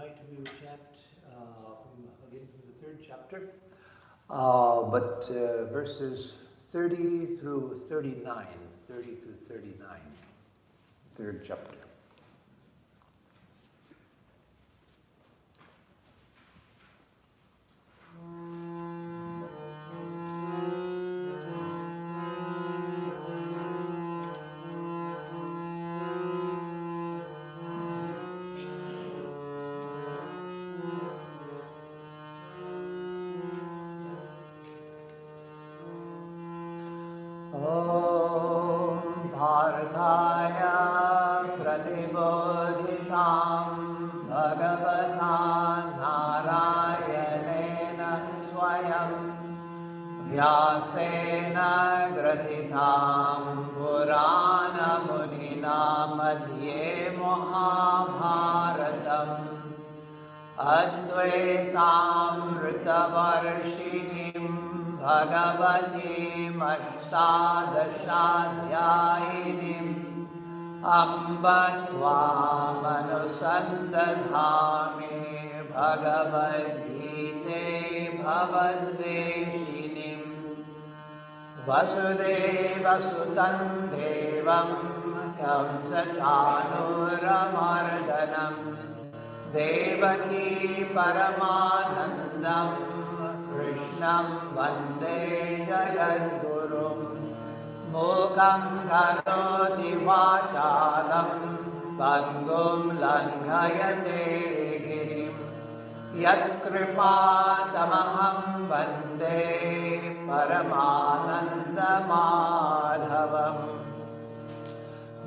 tonight we will chant again from the third chapter, but verses 30 through 39, third chapter. व्यासेन ग्रथितां पुराणमुनिना मध्ये महाभारतम् अद्वैतामृतवर्षिणीं भगवतीमष्टादशाध्यायिनीम् अम्ब त्वामनुसन्दधामि भगवद्गीते भवद्वेषिणीम् वसुदेवसुतं देवं कंसचाणूरमर्दनं देवकी परमानन्दं कृष्णं वन्दे जगद्गुरुम् मूकं करोति वाचालं पङ्गुं लङ्घयते गिरिं यत्कृपातमहं वन्दे परमानन्दमाधवम्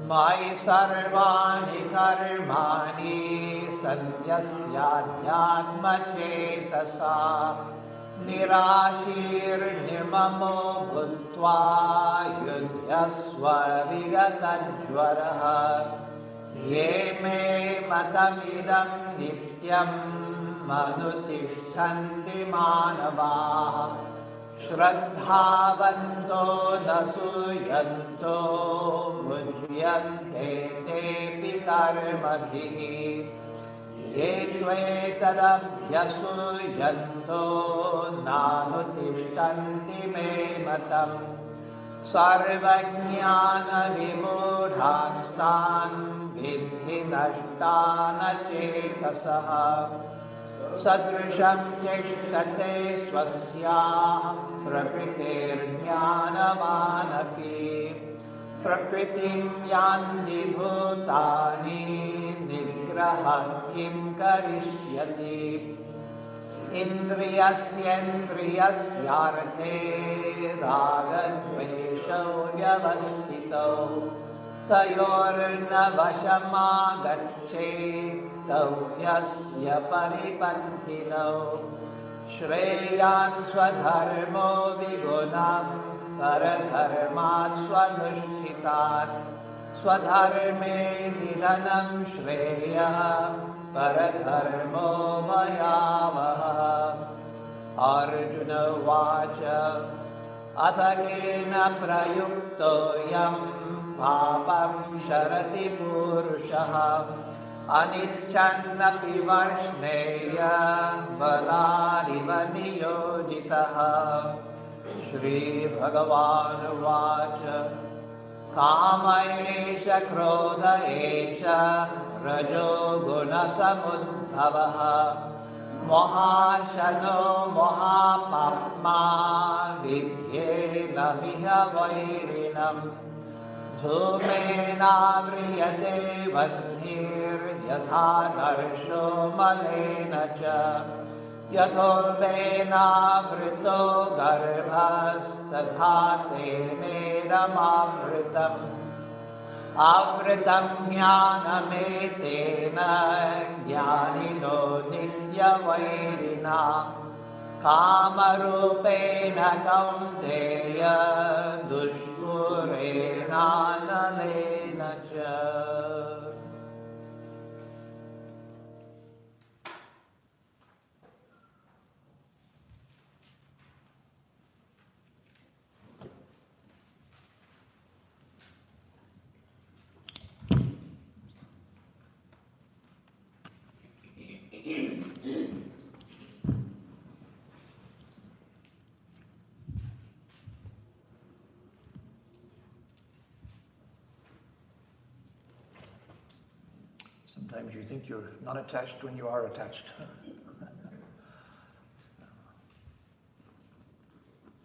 मयि सर्वाणि कर्माणि सन्न्यस्याध्यात्मचेतसा निराशीर्निर्ममो भूत्वा युध्यस्व विगतज्वरः ये मे मतमिदं नित्यं मनुतिष्ठन्ति मानवाः श्रद्धावन्तो न सूयन्तो मुच्यन्ते तेऽपि कर्मभिः ये त्वेतदभ्यसूयन्तो नानुतिष्ठन्ति मे मतम् सर्वज्ञानविमूढांस्तान् विद्धि नष्टान् चेतसः सदृशं चेष्टते स्वस्याः प्रकृतिर्ज्ञानवानपि प्रकृतिं यान्ति भूतानि निग्रहः किं करिष्यति इन्द्रियस्येन्द्रियस्यार्थे रागद्वेषौ व्यवस्थितौ तयोर्न वशमागच्छेत् तौ ह्यस्य परिपन्थिनौ श्रेयान् स्वधर्मो विगुणः परधर्मात् स्वनुष्ठितात् स्वधर्मे निधनं श्रेयः परधर्मो भयावहः अर्जुन उवाच अथ केन प्रयुक्तोऽयं पापं शरति पूरुषः अनिच्छन्नपि वर्ष्णेय बलादिव नियोजितः श्रीभगवान् उवाच काम एष क्रोध एष रजो गुणसमुद्भवः मोहाशनो मोहापाप्मा विद्येनमिह वैरिणम् धूमेनाव्रियते वह्निर्यथा दर्शो मलेन च यथोल्बेनावृतो गर्भस्तथा तेनेदमावृतम् आवृतं ज्ञानमेतेन ज्ञानिनो नित्यवैरिणा कामरूपेण कौन्तेय दुष्पूरेणानलेन च Sometimes you think you're not attached when you are attached.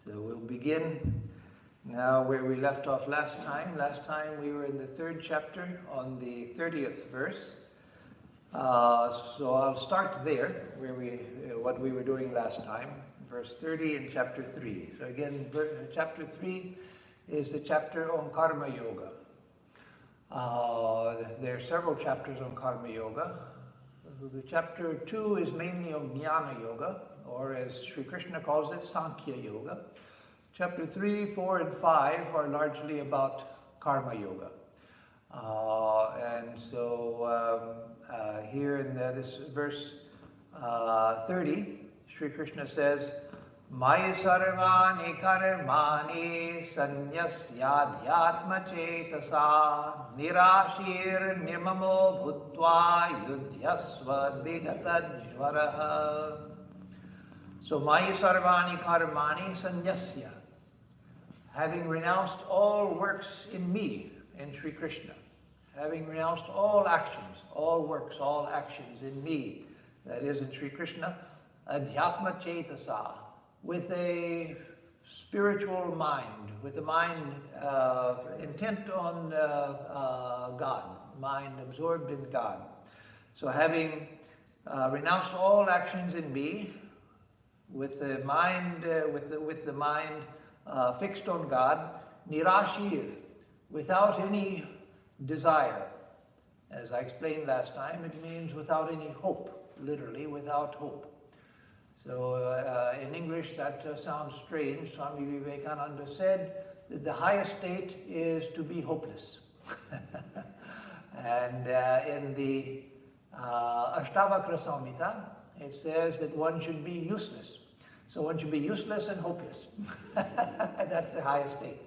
So we'll begin now where we left off last time. Last time we were in the 3rd chapter on the 30th verse. So I'll start there, where what we were doing last time, verse 30 in chapter 3. So again, chapter 3 is the chapter on Karma Yoga. There are several chapters on Karma Yoga. The chapter 2 is mainly on Jnana Yoga, or as Sri Krishna calls it, Sankhya Yoga. Chapter 3, 4, and 5 are largely about Karma Yoga. And so here in this verse 30, Sri Krishna says, Maya sarvani karmani sanyasyadhyatma cetasa nirashir nirmamo bhutva yudhyasva vigatajvaraha. So Maya sarvani karmani sanyasya, having renounced all works in me, in Sri Krishna, having renounced all actions, all works, all actions in me, that is in Sri Krishna, adhyatma cetasa, with a spiritual mind, with a mind intent on God, mind absorbed in God. So having renounced all actions in me, with the mind, fixed on God, nirashir, without any desire. As I explained last time, it means without any hope, literally without hope. So in English that sounds strange. Swami Vivekananda said that the highest state is to be hopeless. And in the Ashtavakra Samhita, it says that one should be useless. So one should be useless and hopeless. That's the highest state.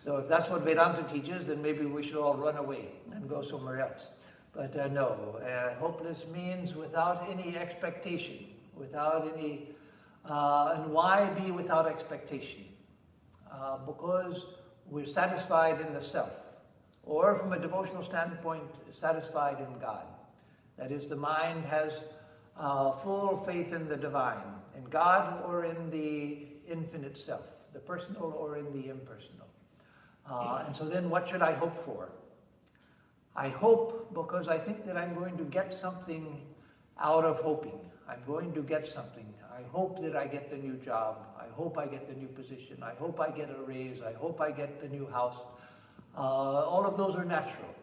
So if that's what Vedanta teaches, then maybe we should all run away and go somewhere else. But no, hopeless means without any expectation, without any, and why be without expectation? Because we're satisfied in the self, or from a devotional standpoint, satisfied in God. That is, the mind has full faith in the divine, in God or in the infinite self, the personal or in the impersonal. And so then what should I hope for? I hope because I think that I'm going to get something out of hoping. I'm going to get something. I hope that I get the new job. I hope I get the new position. I hope I get a raise. I hope I get the new house. All of those are natural.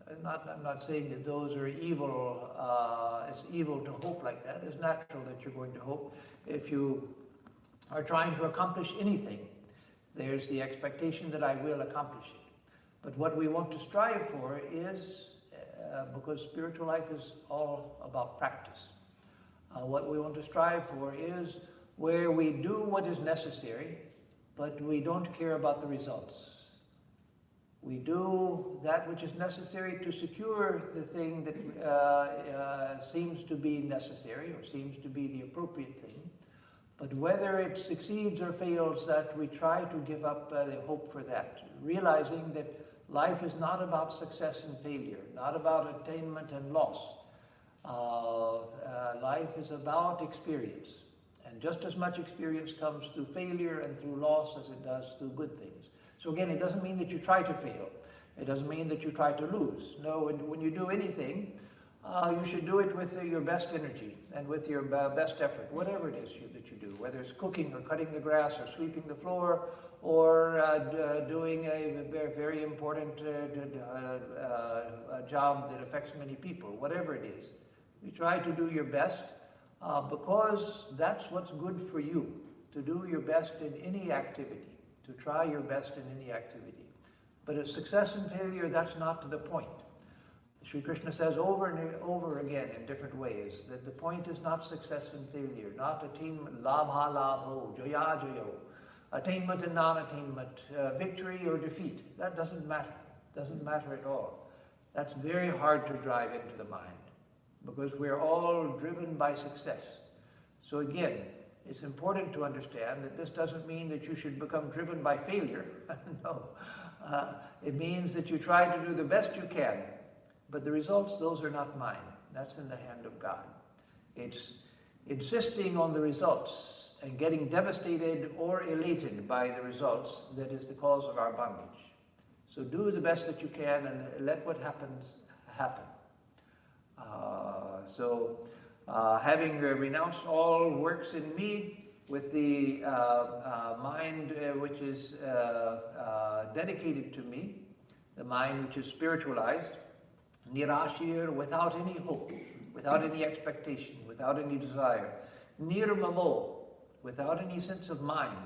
I'm not saying that those are evil. It's evil to hope like that. It's natural that you're going to hope. If you are trying to accomplish anything, there's the expectation that I will accomplish it. But what we want to strive for is, because spiritual life is all about practice, what we want to strive for is where we do what is necessary, but we don't care about the results. We do that which is necessary to secure the thing that seems to be necessary or seems to be the appropriate thing. But whether it succeeds or fails, that we try to give up the hope for that, realizing that life is not about success and failure, not about attainment and loss. Life is about experience. And just as much experience comes through failure and through loss as it does through good things. So again, it doesn't mean that you try to fail. It doesn't mean that you try to lose. No, when you do anything, you should do it with your best energy and with your best effort, whatever it is that you do, whether it's cooking or cutting the grass or sweeping the floor or doing a very, very important job that affects many people, whatever it is. You try to do your best because that's what's good for you, to do your best in any activity, to try your best in any activity. But a success and failure, that's not the point. Sri Krishna says over and over again in different ways that the point is not success and failure, not attainment, labha labho, jaya jayo, attainment and non-attainment, victory or defeat. That doesn't matter. Doesn't matter at all. That's very hard to drive into the mind because we're all driven by success. So again, it's important to understand that this doesn't mean that you should become driven by failure. No. It means that you try to do the best you can, But the results, those are not mine. That's in the hand of God. It's insisting on the results and getting devastated or elated by the results that is the cause of our bondage. So do the best that you can and let what happens happen. Having renounced all works in me with the mind which is dedicated to me, the mind which is spiritualized, nirashir, without any hope, without any expectation, without any desire, nirmamo, without any sense of mine.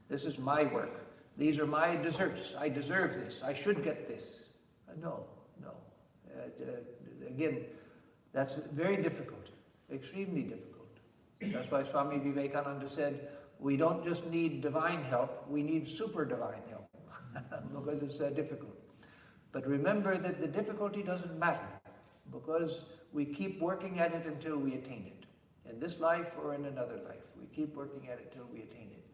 This is my work. These are my deserts. I deserve this. I should get this. No. Again, that's very difficult, extremely difficult. That's why Swami Vivekananda said, we don't just need divine help, we need super divine help, because it's difficult. But remember that the difficulty doesn't matter, because we keep working at it until we attain it. In this life or in another life, we keep working at it till we attain it.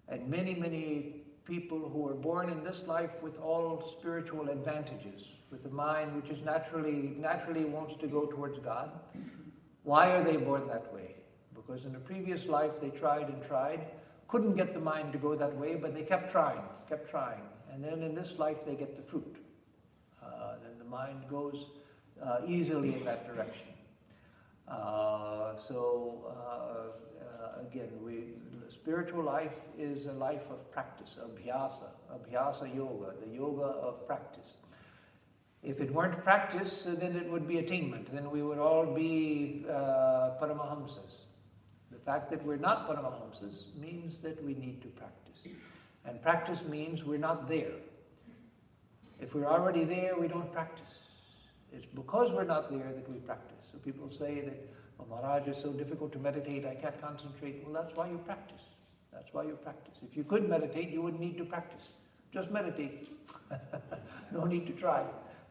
And many, many people who are born in this life with all spiritual advantages, with the mind which is naturally wants to go towards God. Why are they born that way? Because in a previous life they tried and tried, couldn't get the mind to go that way, but they kept trying. And then in this life they get the fruit. Then the mind goes easily in that direction. Again, spiritual life is a life of practice, abhyasa yoga, the yoga of practice. If it weren't practice, then it would be attainment. Then we would all be Paramahamsas. The fact that we're not Paramahamsas means that we need to practice. And practice means we're not there. If we're already there, we don't practice. It's because we're not there that we practice. So people say that, oh, Maharaj, it's so difficult to meditate, I can't concentrate. Well, that's why you practice. That's why you practice. If you could meditate, you wouldn't need to practice. Just meditate. No need to try.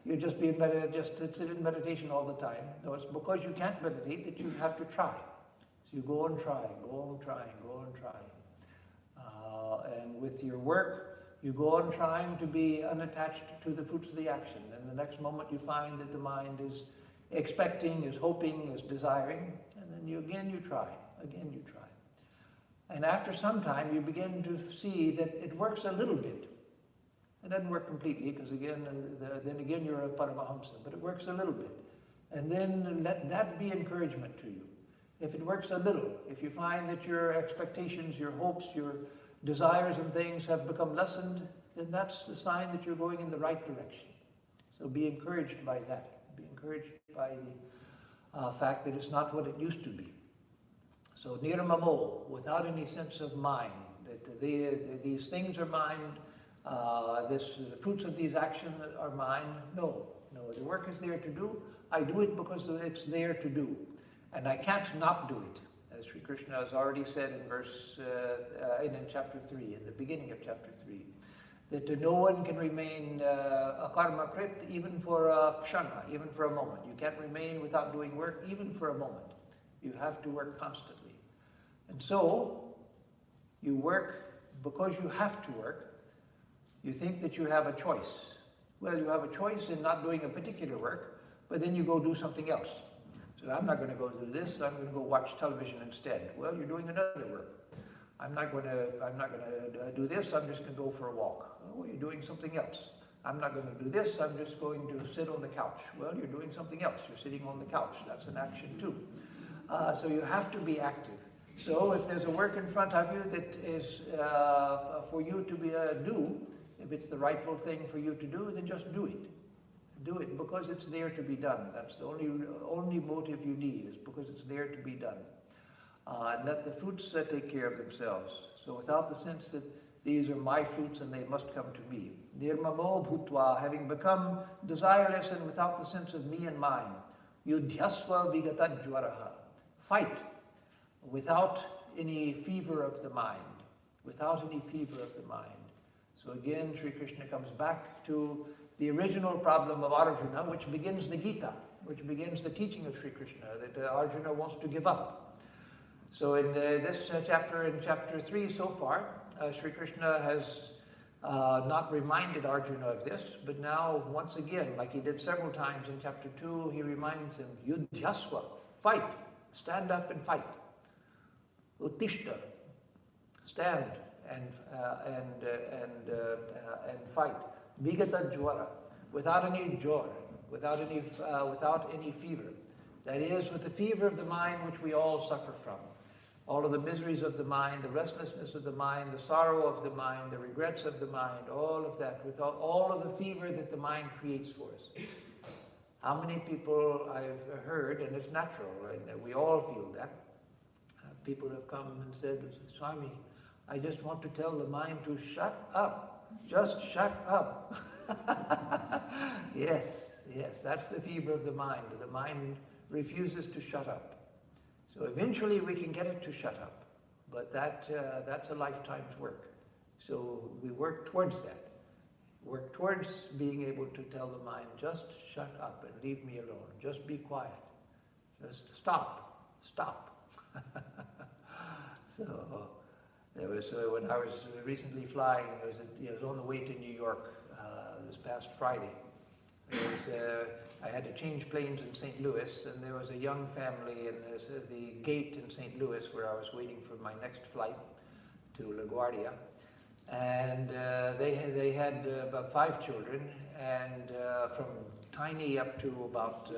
You just sit in meditation all the time. No, it's because you can't meditate that you have to try. So you go on trying. And with your work, you go on trying to be unattached to the fruits of the action. And the next moment you find that the mind is expecting, is hoping, is desiring, and then you try. And after some time, you begin to see that it works a little bit. It doesn't work completely, because then again you're a Paramahamsa, but it works a little bit. And then let that be encouragement to you. If it works a little, if you find that your expectations, your hopes, your desires and things have become lessened, then that's the sign that you're going in the right direction. So be encouraged by that. Be encouraged by the fact that it's not what it used to be. So nirmamo, without any sense of mind, that these things are mine, the fruits of these actions are mine. No, the work is there to do. I do it because it's there to do. And I can't not do it. As Sri Krishna has already said in chapter 3, in the beginning of chapter 3, that no one can remain a karmakrit even for a kshana, even for a moment. You can't remain without doing work even for a moment. You have to work constantly. And so, you work because you have to work. You think that you have a choice. Well, you have a choice in not doing a particular work, but then you go do something else. So I'm not going to go do this, I'm going to go watch television instead. Well, you're doing another work. I'm not going to do this, I'm just going to go for a walk. Oh, you're doing something else. I'm not going to do this, I'm just going to sit on the couch. Well, you're doing something else. You're sitting on the couch. That's an action too. So you have to be active. So if there's a work in front of you that is for you to do, if it's the rightful thing for you to do, then just do it. Do it because it's there to be done. That's the only motive you need, is because it's there to be done. And let the fruits take care of themselves. So without the sense that these are my fruits and they must come to me. Nirmamo bhutva, having become desireless and without the sense of me and mine. Yudhyasva vigatajvaraha. Fight without any fever of the mind. Without any fever of the mind. So again, Sri Krishna comes back to the original problem of Arjuna, which begins the Gita, which begins the teaching of Sri Krishna, that Arjuna wants to give up. So in this chapter, in chapter 3 so far, Sri Krishna has not reminded Arjuna of this, but now once again, like he did several times in chapter 2, he reminds him, Yudhyasva, fight, stand up and fight. Uttishta, stand and fight. Vigata jwara, without any joy, without any fever. That is, with the fever of the mind which we all suffer from. All of the miseries of the mind, the restlessness of the mind, the sorrow of the mind, the regrets of the mind, all of that, with all of the fever that the mind creates for us. How many people I've heard, and it's natural, right? We all feel that. People have come and said, Swami, I just want to tell the mind to shut up. Just shut up. Yes, that's the fever of the mind. The mind refuses to shut up. So eventually we can get it to shut up, but that's a lifetime's work. So we work towards that. Work towards being able to tell the mind, just shut up and leave me alone. Just be quiet. Just stop. So there was when I was recently flying, I was on the way to New York this past Friday. I had to change planes in St. Louis, and there was a young family in the gate in St. Louis where I was waiting for my next flight to LaGuardia. And they had about 5 children, and from tiny up to about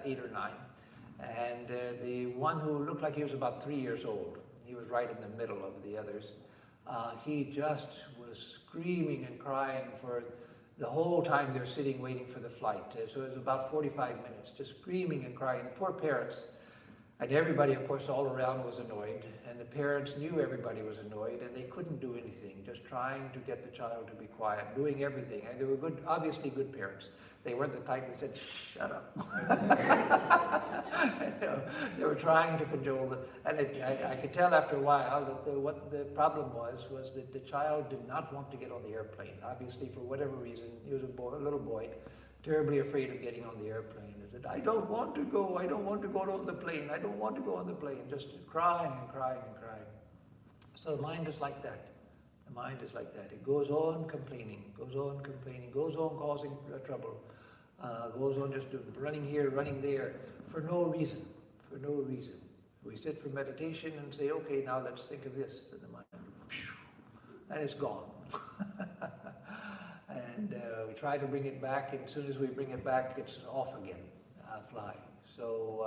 8 or 9. And the one who looked like he was about 3 years old, he was right in the middle of the others. He just was screaming and crying for the whole time they were sitting waiting for the flight. So it was about 45 minutes, just screaming and crying. The poor parents, and everybody, of course, all around was annoyed, and the parents knew everybody was annoyed, and they couldn't do anything, just trying to get the child to be quiet, doing everything. And they were good, obviously good parents. They weren't the type that said, shut up. They were trying to cajole them. And I could tell after a while that what the problem was that the child did not want to get on the airplane. Obviously, for whatever reason, he was a little boy, terribly afraid of getting on the airplane. He said, I don't want to go on the plane, I don't want to go on the plane, just crying and crying and crying. So the mind is like that. The mind is like that. It goes on complaining, goes on causing trouble, goes on just running here, running there, for no reason. We sit for meditation and say, okay, now let's think of this, and the mind, and it's gone. And we try to bring it back, and as soon as we bring it back, it's off again, flying. So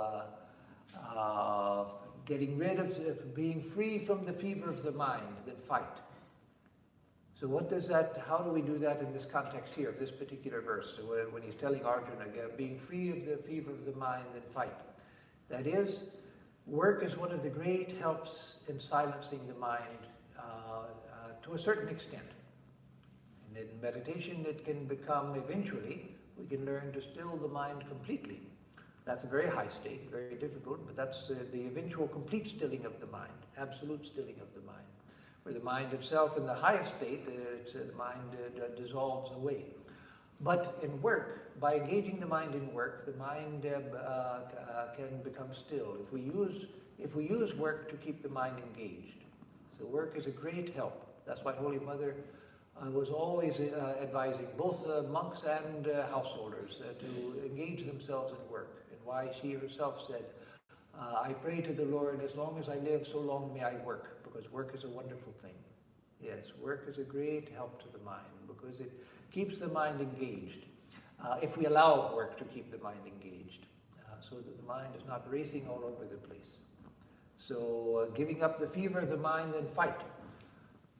getting rid of, being free from the fever of the mind, then fight. So what does that, how do we do that in this context here, of this particular verse, when he's telling Arjuna, being free of the fever of the mind, then fight. That is, work is one of the great helps in silencing the mind to a certain extent. And in meditation, it can become, eventually, we can learn to still the mind completely. That's a very high state, very difficult, but that's the eventual complete stilling of the mind, absolute stilling of the mind. Where the mind itself, in the highest state, the mind dissolves away. But in work, by engaging the mind in work, the mind can become still. If we use work to keep the mind engaged. So work is a great help. That's why Holy Mother was always advising both monks and householders to engage themselves in work. And why she herself said, I pray to the Lord, as long as I live, so long may I work, because work is a wonderful thing. Yes, work is a great help to the mind, because it keeps the mind engaged. If we allow work to keep the mind engaged, so that the mind is not racing all over the place. So giving up the fever of the mind, then fight.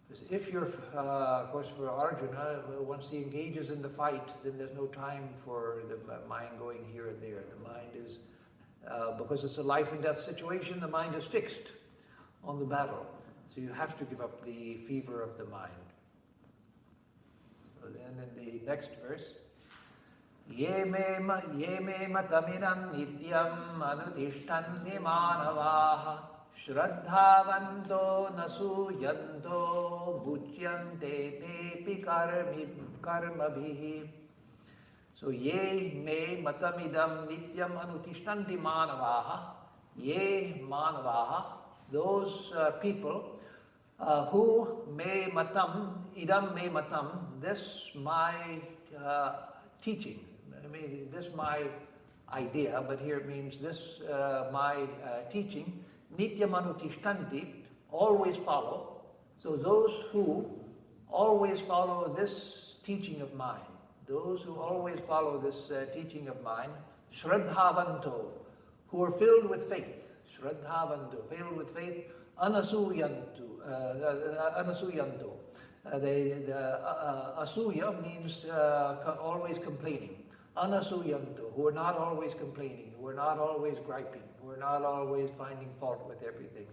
Because if you're, of course, for Arjuna, once he engages in the fight, then there's no time for the mind going here and there. The mind is, because it's a life and death situation, the mind is fixed on the battle. So you have to give up the fever of the mind. So then in the next verse, Ye me mataminam nityam anutishtanti manavaha shraddhavanto nasuyanto bhujyante tepi karmabhihi. So ye me matamidam nityam anutishtanti manavaha. Ye manavaha, those people Who me matam, idam me matam, this my teaching, I mean, this my idea, but here it means this my teaching, nityamanutishtanti, always follow. So those who always follow this teaching of mine, those who always follow this teaching of mine, shraddhavanto, who are filled with faith, shraddhavanto, filled with faith, anasuyanto. Asuya means always complaining. Anasuyanto, who are not always complaining, who are not always griping, who are not always finding fault with everything.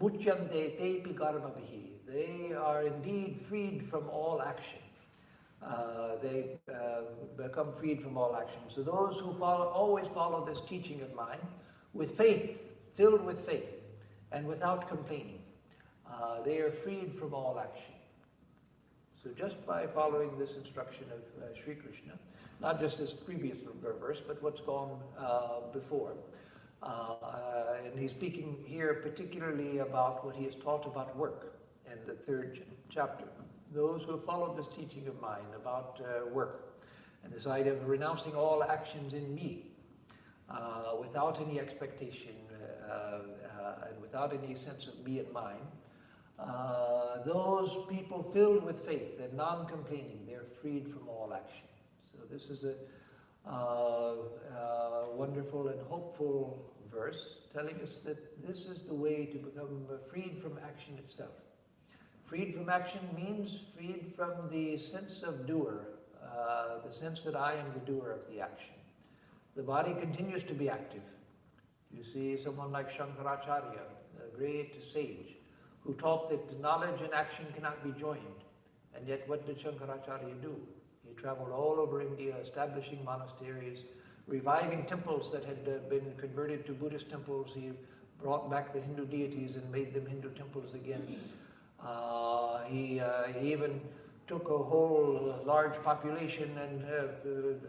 Muchyante tepi karmabihi. They are indeed freed from all action. They become freed from all action. So those who always follow this teaching of mine with faith, filled with faith, and without complaining, they are freed from all action. So just by following this instruction of Sri Krishna, not just this previous verse, but what's gone before. And he's speaking here particularly about what he has taught about work in the 3rd chapter. Those who have followed this teaching of mine about work, and this idea of renouncing all actions in me, without any expectation and without any sense of me and mine, those people filled with faith and non-complaining, they're freed from all action. So this is a wonderful and hopeful verse telling us that this is the way to become freed from action itself. Freed from action means freed from the sense of doer, the sense that I am the doer of the action. The body continues to be active. You see someone like Shankaracharya, a great sage, who taught that knowledge and action cannot be joined. And yet what did Shankaracharya do? He traveled all over India, establishing monasteries, reviving temples that had been converted to Buddhist temples. He brought back the Hindu deities and made them Hindu temples again. He even took a whole large population and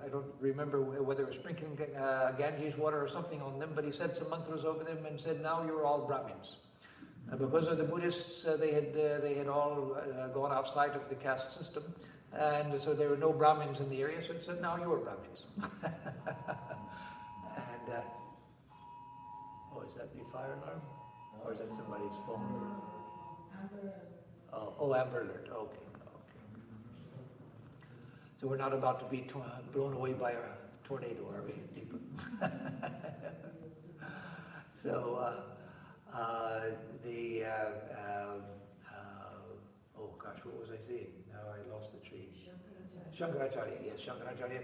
I don't remember whether it was sprinkling Ganges water or something on them, but he said some mantras over them and said, now you're all Brahmins. Because of the Buddhists, they had all gone outside of the caste system, and so there were no Brahmins in the area, so it said, now you're Brahmins. And, oh, is that the fire alarm? Or is that somebody's phone? Oh, Amber Alert, okay. So we're not about to be blown away by a tornado, are we, Deepa? So, oh gosh, what was I saying? Now I lost the train. Shankaracharya, yes, Shankaracharya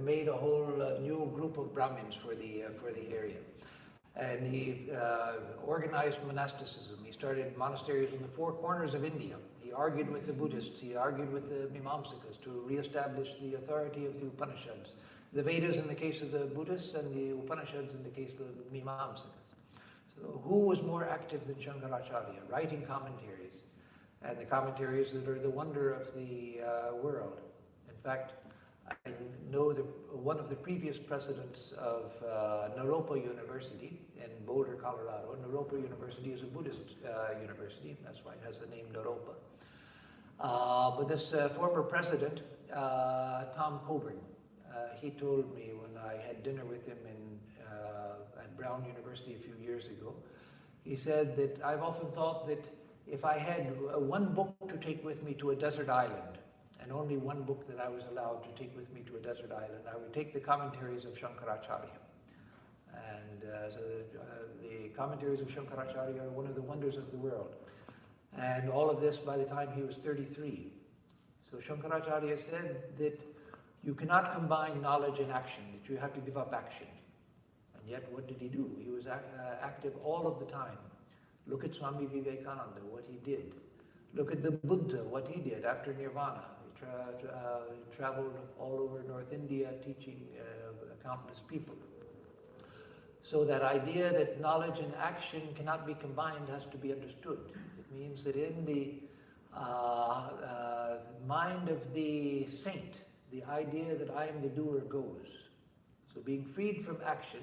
made a whole new group of Brahmins for the area. And he organized monasticism. He started monasteries in the 4 corners of India. He argued with the Buddhists, he argued with the Mimamsakas to reestablish the authority of the Upanishads. The Vedas in the case of the Buddhists and the Upanishads in the case of the Mimamsakas. So who was more active than Shankaracharya? Writing commentaries. And the commentaries that are the wonder of the world. In fact, I know one of the previous presidents of Naropa University in Boulder, Colorado. Naropa University is a Buddhist university. That's why it has the name Naropa. But this former president, Tom Coburn, he told me when I had dinner with him at Brown University a few years ago, he said that I've often thought that if I had one book to take with me to a desert island, and only one book that I was allowed to take with me to a desert island, I would take the commentaries of Shankaracharya. And so the commentaries of Shankaracharya are one of the wonders of the world. And all of this by the time he was 33. So Shankaracharya said that you cannot combine knowledge and action, that you have to give up action. And yet what did he do? He was active all of the time. Look at Swami Vivekananda, what he did. Look at the Buddha, what he did after Nirvana. He traveled all over North India teaching countless people. So that idea that knowledge and action cannot be combined has to be understood. It means that in the mind of the saint, the idea that I am the doer goes. So being freed from action,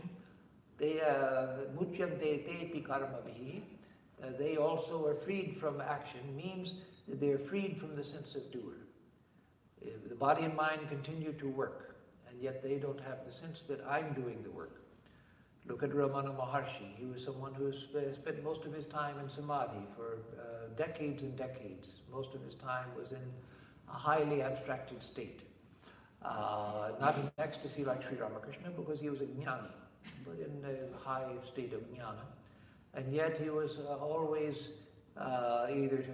muchyante tepi karmabhihi, they also are freed from action means that they are freed from the sense of doer. The body and mind continue to work, and yet they don't have the sense that I'm doing the work. Look at Ramana Maharshi. He was someone who spent most of his time in samadhi for decades and decades. Most of his time was in a highly abstracted state. Not in ecstasy like Sri Ramakrishna, because he was a jnani, but in a high state of jnana. And yet he was always either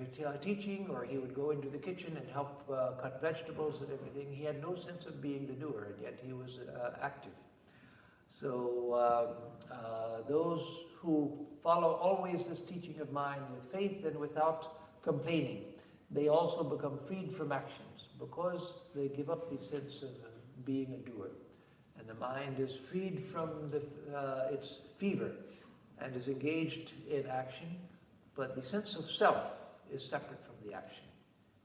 teaching, or he would go into the kitchen and help cut vegetables and everything. He had no sense of being the doer, and yet he was active. So those who follow always this teaching of mind with faith and without complaining, they also become freed from actions because they give up the sense of being a doer. And the mind is freed from its fever and is engaged in action, but the sense of self is separate from the action.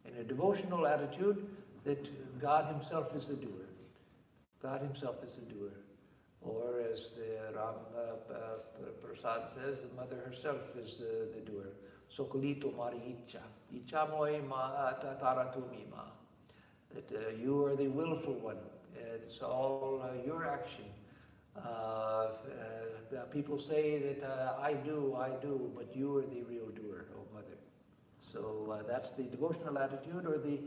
In a devotional attitude, that God himself is the doer. God himself is the doer. Or as the Ram Prasad says, the mother herself is the doer. Sokulito mari icha. Icha moe ma taratumi ma. That you are the willful one. It's all your action. People say that I do, but you are the real doer, oh mother. So that's the devotional attitude, or the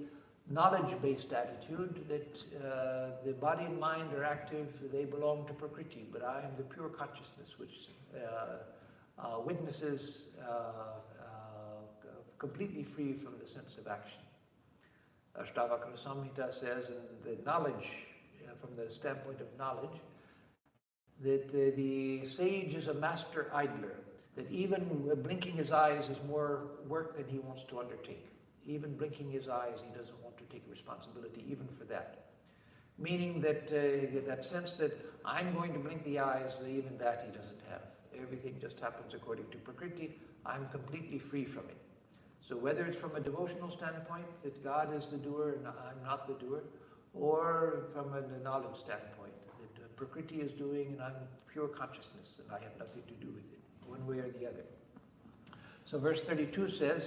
knowledge-based attitude, that the body and mind are active, they belong to Prakriti, but I am the pure consciousness which witnesses completely free from the sense of action. Ashtavakra Samhita says, in the knowledge, from the standpoint of knowledge, that the sage is a master idler, that even blinking his eyes is more work than he wants to undertake. Even blinking his eyes, he doesn't want to take responsibility even for that. Meaning that that sense that I'm going to blink the eyes, even that he doesn't have. Everything just happens according to Prakriti. I'm completely free from it. So whether it's from a devotional standpoint, that God is the doer and I'm not the doer, or from a knowledge standpoint, that Prakriti is doing and I'm pure consciousness and I have nothing to do with it, one way or the other. So verse 32 says,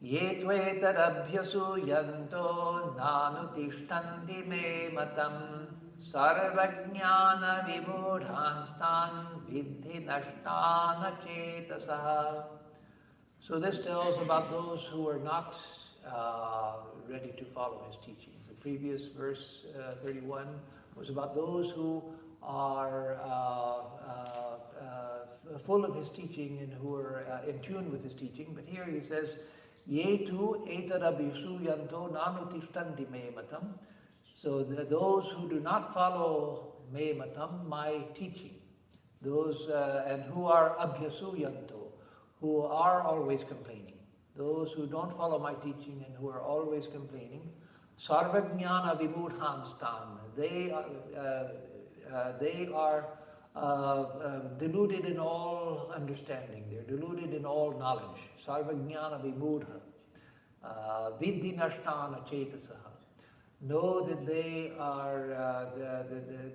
Ye tvetadabhyasu yanto nanutishtanti me matam sarvajnana vimudhanstan vidhi nashtana chetasaha. So this tells about those who are not ready to follow his teachings. The previous verse 31 was about those who are full of his teaching and who are in tune with his teaching. But here he says, Ye tu etadabhyasu yanto nanutishtanti me matam. So those who do not follow me matam, my teaching, those and who are abhyasu yanto, who are always complaining, those who don't follow my teaching and who are always complaining, sarvajnana vimudhanstan, they are deluded in all understanding, they're deluded in all knowledge. Sarvajnana vimudha, vidhi nashtana chetasaha. Know that they are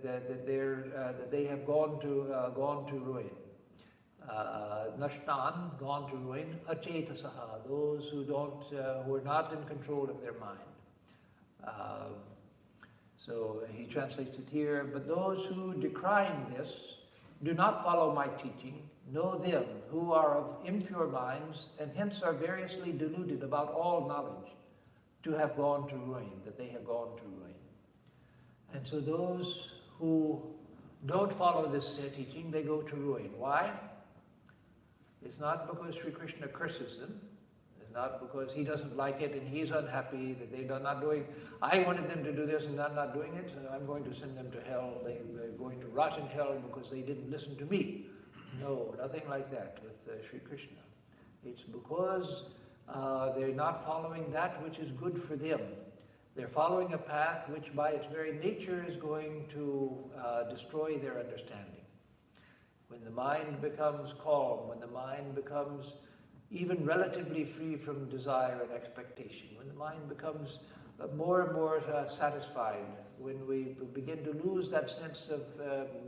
that they have gone to ruin. Nashtan, gone to ruin. Achetasaha, those who are not in control of their mind. So he translates it here. But those who, decrying this, do not follow my teaching, know them who are of impure minds, and hence are variously deluded about all knowledge, to have gone to ruin, that they have gone to ruin. And so those who don't follow this teaching, they go to ruin. Why? It's not because Sri Krishna curses them. It's not because he doesn't like it and he's unhappy that they're not doing. I wanted them to do this and they're not doing it, so I'm going to send them to hell. They're going to rot in hell because they didn't listen to me. No, nothing like that with Sri Krishna. It's because they're not following that which is good for them. They're following a path which by its very nature is going to destroy their understanding. When the mind becomes calm, when the mind becomes even relatively free from desire and expectation, when the mind becomes more and more satisfied, when we begin to lose that sense of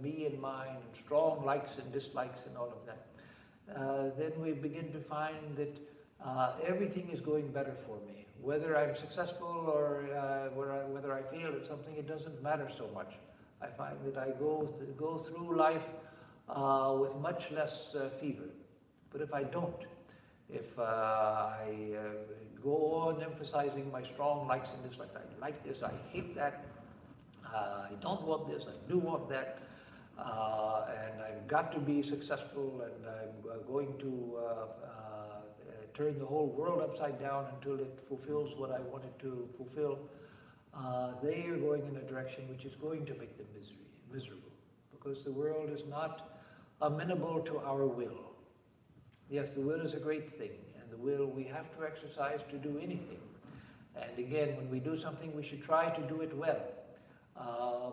me and mine and strong likes and dislikes and all of that, then we begin to find that everything is going better for me. Whether I'm successful or whether I fail at something, it doesn't matter so much. I find that I go through life with much less fever. But if I don't, if I go on emphasizing my strong likes and dislikes, I like this, I hate that, I don't want this, I do want that, and I've got to be successful, and I'm going to turn the whole world upside down until it fulfills what I want it to fulfill, they are going in a direction which is going to make them miserable, because the world is not amenable to our will. Yes, the will is a great thing, and the will we have to exercise to do anything. And again, when we do something, we should try to do it well.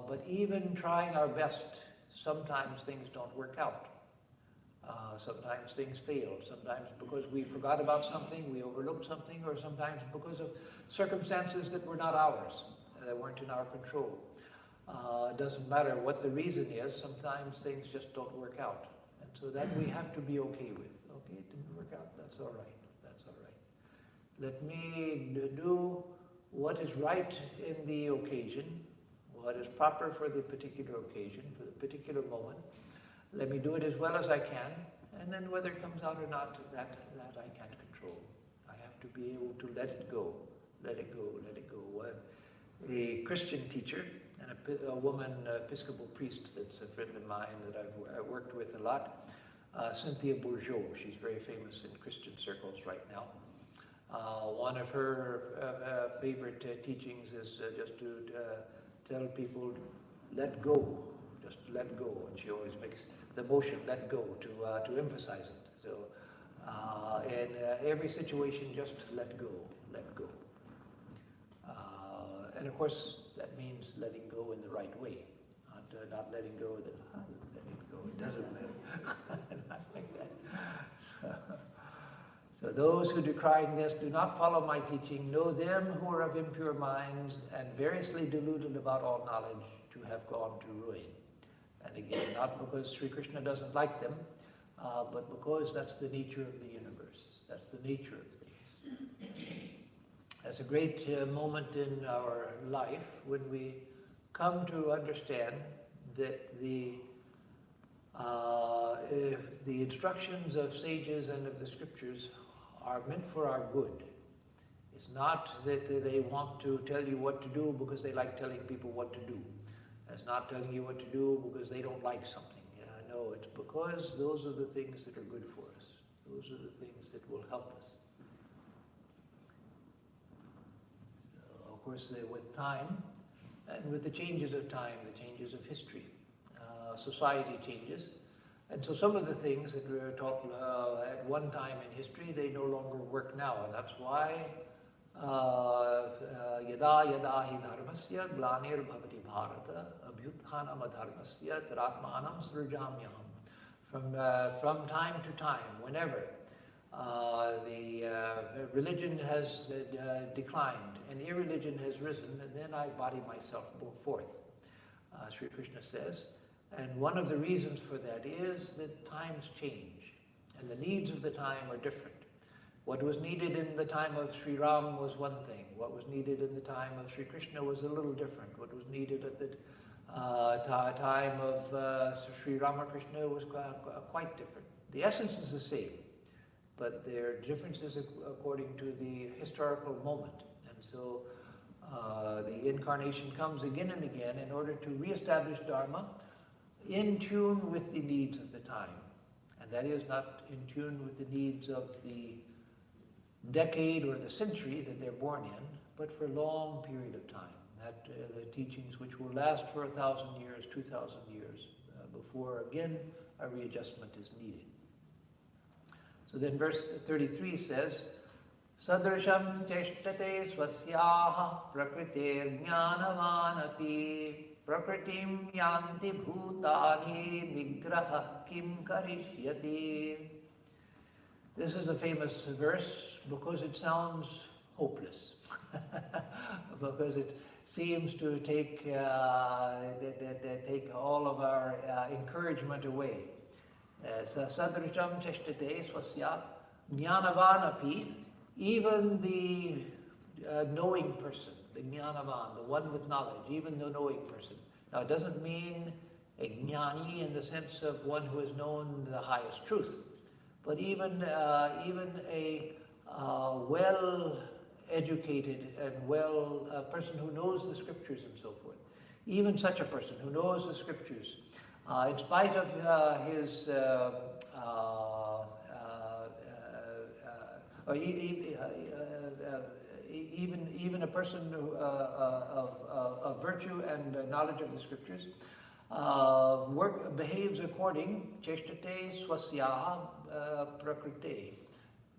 But even trying our best, sometimes things don't work out. Sometimes things fail. Sometimes because we forgot about something, we overlooked something, or sometimes because of circumstances that were not ours, that weren't in our control. It doesn't matter what the reason is, sometimes things just don't work out. And so that we have to be okay with. Okay, it didn't work out, that's all right, that's all right. Let me do what is right in the occasion, what is proper for the particular occasion, for the particular moment. Let me do it as well as I can, and then whether it comes out or not, that I can't control. I have to be able to let it go, let it go, let it go. A Christian teacher and a woman Episcopal priest that's a friend of mine that I've worked with a lot, Cynthia Bourgeot. She's very famous in Christian circles right now. One of her favorite teachings is just to tell people, let go, just let go. And she always makes the motion, let go, to emphasize it. So in every situation, just let go, let go. And of course, that means letting go in the right way, not letting go letting go, it doesn't matter. Not like that. So those who decrying this do not follow my teaching, know them who are of impure minds and variously deluded about all knowledge to have gone to ruin. And again, not because Sri Krishna doesn't like them, but because that's the nature of the universe. That's the nature of things. That's a great moment in our life when we come to understand that the instructions of sages and of the scriptures are meant for our good. It's not that they want to tell you what to do because they like telling people what to do. It's not telling you what to do because they don't like something. No, it's because those are the things that are good for us. Those are the things that will help us. Of course, with time, and with the changes of time, the changes of history, society changes. And so some of the things that were taught at one time in history, they no longer work now. And that's why yada yada hi dharmasya glanir bhavati bharata abhyuthanam adharmasya taratmanam srujamyaham. From time to time, whenever the religion has declined and irreligion has risen, and then I body myself forth, Sri Krishna says. And one of the reasons for that is that times change, and the needs of the time are different. What was needed in the time of Sri Ram was one thing. What was needed in the time of Sri Krishna was a little different. What was needed at the time of Sri Ramakrishna was quite different. The essence is the same, but there are differences according to the historical moment. And so the incarnation comes again and again in order to reestablish Dharma in tune with the needs of the time. And that is not in tune with the needs of the decade or the century that they're born in, but for a long period of time. That the teachings which will last for 1,000 years, 2,000 years, before again a readjustment is needed. So then verse 33 says, Sadrasham cheshtate swasyaha prakritir jnanavanapi prakritim yanti bhutani vigraha kim karishyati. This is a famous verse because it sounds hopeless, because it seems to take all of our encouragement away. Sadrisham cheshtate swasya jnanavan api, even the knowing person, the jnanavan, the one with knowledge, even the knowing person. Now it doesn't mean a jnani in the sense of one who has known the highest truth, but even a well-educated and person who knows the scriptures and so forth. Even such a person who knows the scriptures, in spite of his even a person of virtue and knowledge of the scriptures, behaves according, cheshtate swasyaha prakrite,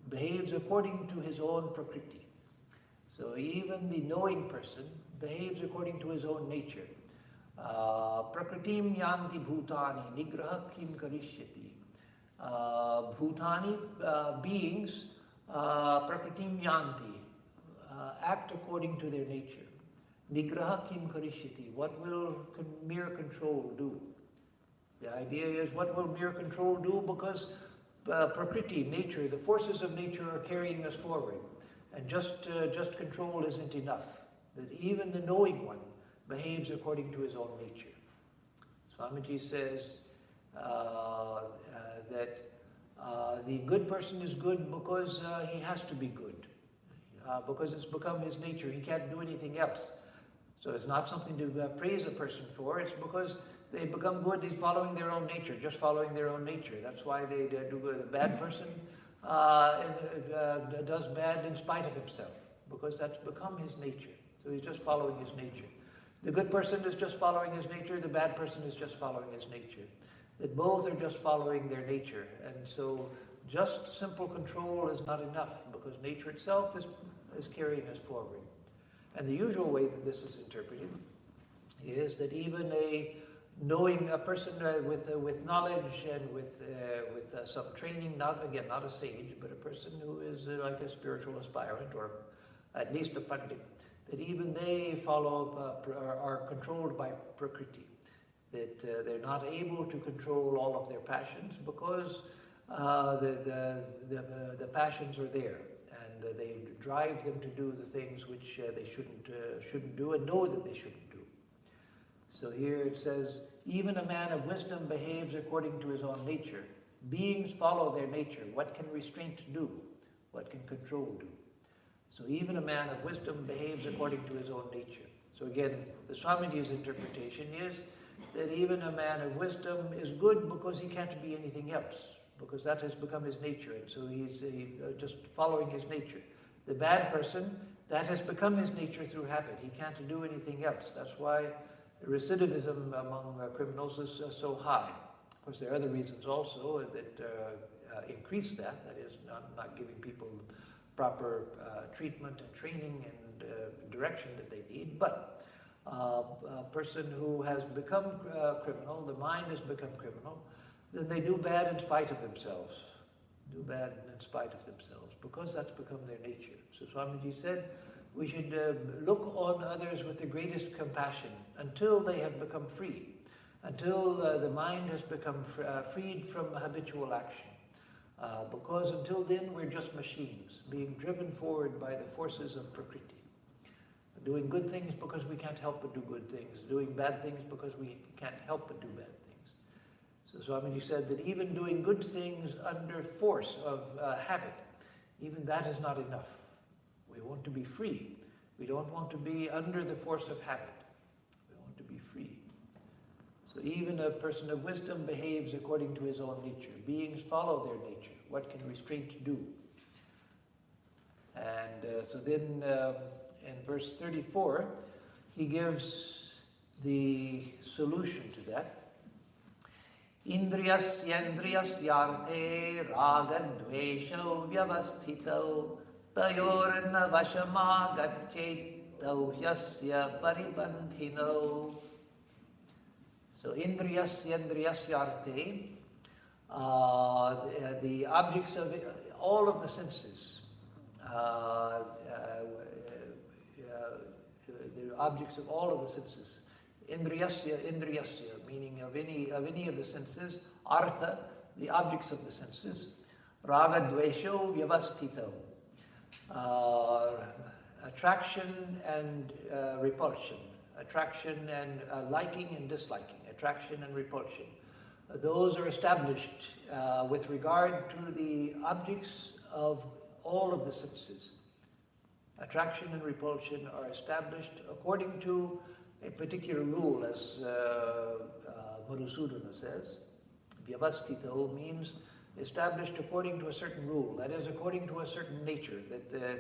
behaves according to his own prakriti. So even the knowing person behaves according to his own nature. Prakritim yanti bhutani nigraha kim karishyati. Bhutani beings, prakritim yanti, act according to their nature. Nigraha kim karishyati. What will mere control do? The idea is, what will mere control do? Because prakriti, nature, the forces of nature are carrying us forward. And just control isn't enough. That even the knowing one behaves according to his own nature. Swamiji says that the good person is good because he has to be good. Because it's become his nature. He can't do anything else. So it's not something to praise a person for. It's because they become good. He's following their own nature, just following their own nature. That's why they do good. The bad person does bad in spite of himself, because that's become his nature. So he's just following his nature. The good person is just following his nature. The bad person is just following his nature. That both are just following their nature. And so just simple control is not enough, because nature itself is carrying us forward. And the usual way that this is interpreted is that even a person with knowledge and with some training, not a sage, but a person who is like a spiritual aspirant, or at least a pandit, that even they are controlled by prakriti, that they're not able to control all of their passions, because the passions are there, and they drive them to do the things which they shouldn't do, and know that they shouldn't do. So here it says, even a man of wisdom behaves according to his own nature. Beings follow their nature. What can restraint do? What can control do? So even a man of wisdom behaves according to his own nature. So again, the Swamiji's interpretation is that even a man of wisdom is good because he can't be anything else, because that has become his nature, and so he's just following his nature. The bad person, that has become his nature through habit. He can't do anything else. That's why recidivism among criminals is so high. Of course, there are other reasons also that increase that. That is, not giving people proper treatment and training and direction that they need. But a person who has become criminal, the mind has become criminal, then they do bad in spite of themselves. Do bad in spite of themselves, because that's become their nature. So Swamiji said, we should look on others with the greatest compassion until they have become free, until the mind has become freed from habitual action. Because until then we're just machines, being driven forward by the forces of Prakriti. Doing good things because we can't help but do good things, doing bad things because we can't help but do bad things. So Swamiji said that even doing good things under force of habit, even that is not enough. We want to be free. We don't want to be under the force of habit. We want to be free. So even a person of wisdom behaves according to his own nature. Beings follow their nature. What can restraint do? And so then in verse 34, he gives the solution to that. Indriyasyandriyasyarte ragadvesho vyavasthito tayorna vashamagachetau yasya paribandhino. So indriyasyandriyasyarte, the objects of all of the senses, the objects of all of the senses. Indriyasya, meaning of any of the senses. Artha, the objects of the senses. Raga dvesho vyavastito. Attraction and repulsion. Attraction and liking and disliking. Attraction and repulsion. Those are established with regard to the objects of all of the senses. Attraction and repulsion are established according to a particular rule, as Madhusudana says. Vyavastito means established according to a certain rule, that is, according to a certain nature, that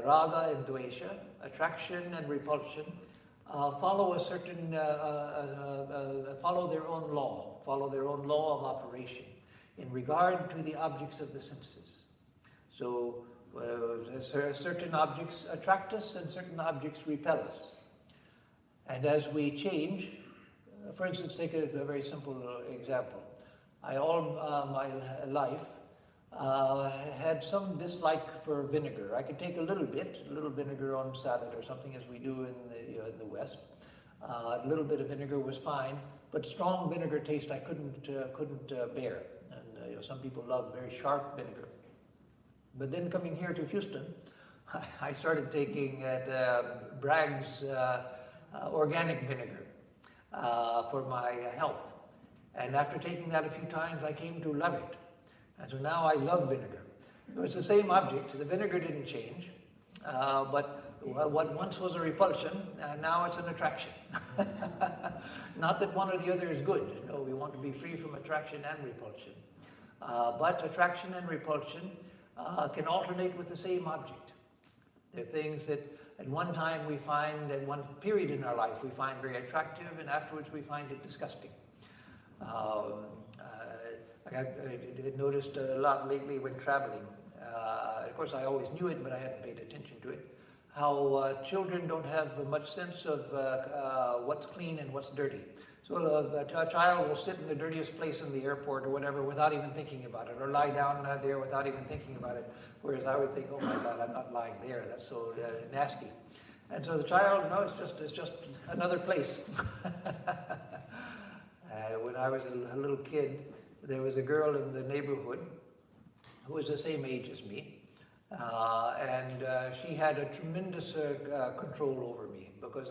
raga and dvesha, attraction and repulsion, follow a certain, follow their own law of operation in regard to the objects of the senses. So certain objects attract us and certain objects repel us. And as we change, for instance, take a very simple example. I all my life had some dislike for vinegar. I could take a little vinegar on salad or something, as we do in the West. A little bit of vinegar was fine, but strong vinegar taste I couldn't bear. And some people love very sharp vinegar. But then coming here to Houston, I started taking Bragg's organic vinegar for my health. And after taking that a few times, I came to love it. And so now I love vinegar. It was the same object. The vinegar didn't change, but what once was a repulsion, now it's an attraction. Not that one or the other is good. No, we want to be free from attraction and repulsion. But attraction and repulsion can alternate with the same object. They're things that at one time we find, at one period in our life, we find very attractive, and afterwards we find it disgusting. I've noticed a lot lately when traveling. Of course, I always knew it, but I hadn't paid attention to it. How children don't have much sense of what's clean and what's dirty. So a child will sit in the dirtiest place in the airport or whatever without even thinking about it, or lie down there without even thinking about it. Whereas I would think, oh my God, I'm not lying there. That's so nasty. And so the child, no, it's just another place. When I was a little kid, there was a girl in the neighborhood who was the same age as me, and she had a tremendous control over me because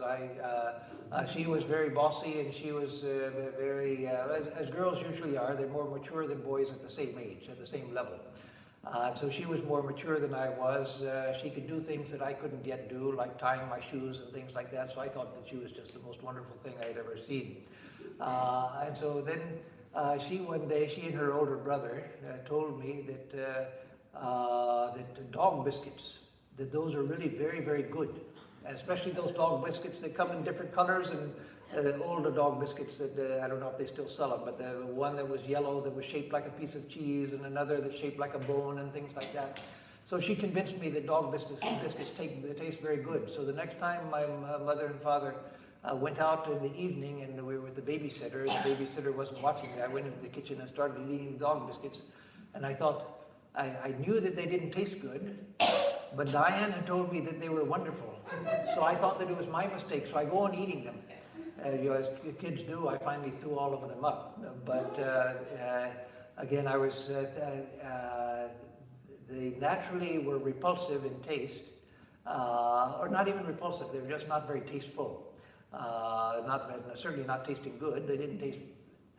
she was very bossy, and she was very, as girls usually are, they're more mature than boys at the same age, at the same level. So she was more mature than I was. She could do things that I couldn't yet do, like tying my shoes and things like that, so I thought that she was just the most wonderful thing I had ever seen. And so then one day, she and her older brother told me that dog biscuits, that those are really very, very good. Especially those dog biscuits that come in different colors, and the older dog biscuits that, I don't know if they still sell them, but the one that was yellow that was shaped like a piece of cheese, and another that's shaped like a bone and things like that. So she convinced me that dog biscuits taste very good. So the next time my mother and father went out in the evening and we were with the babysitter. The babysitter wasn't watching me. I went into the kitchen and started eating the dog biscuits. And I thought, I knew that they didn't taste good, but Diane had told me that they were wonderful. So I thought that it was my mistake. So I go on eating them. As kids do, I finally threw all of them up. But again, I was, they naturally were repulsive in taste, or not even repulsive. They were just not very tasteful. Certainly not tasting good. They didn't taste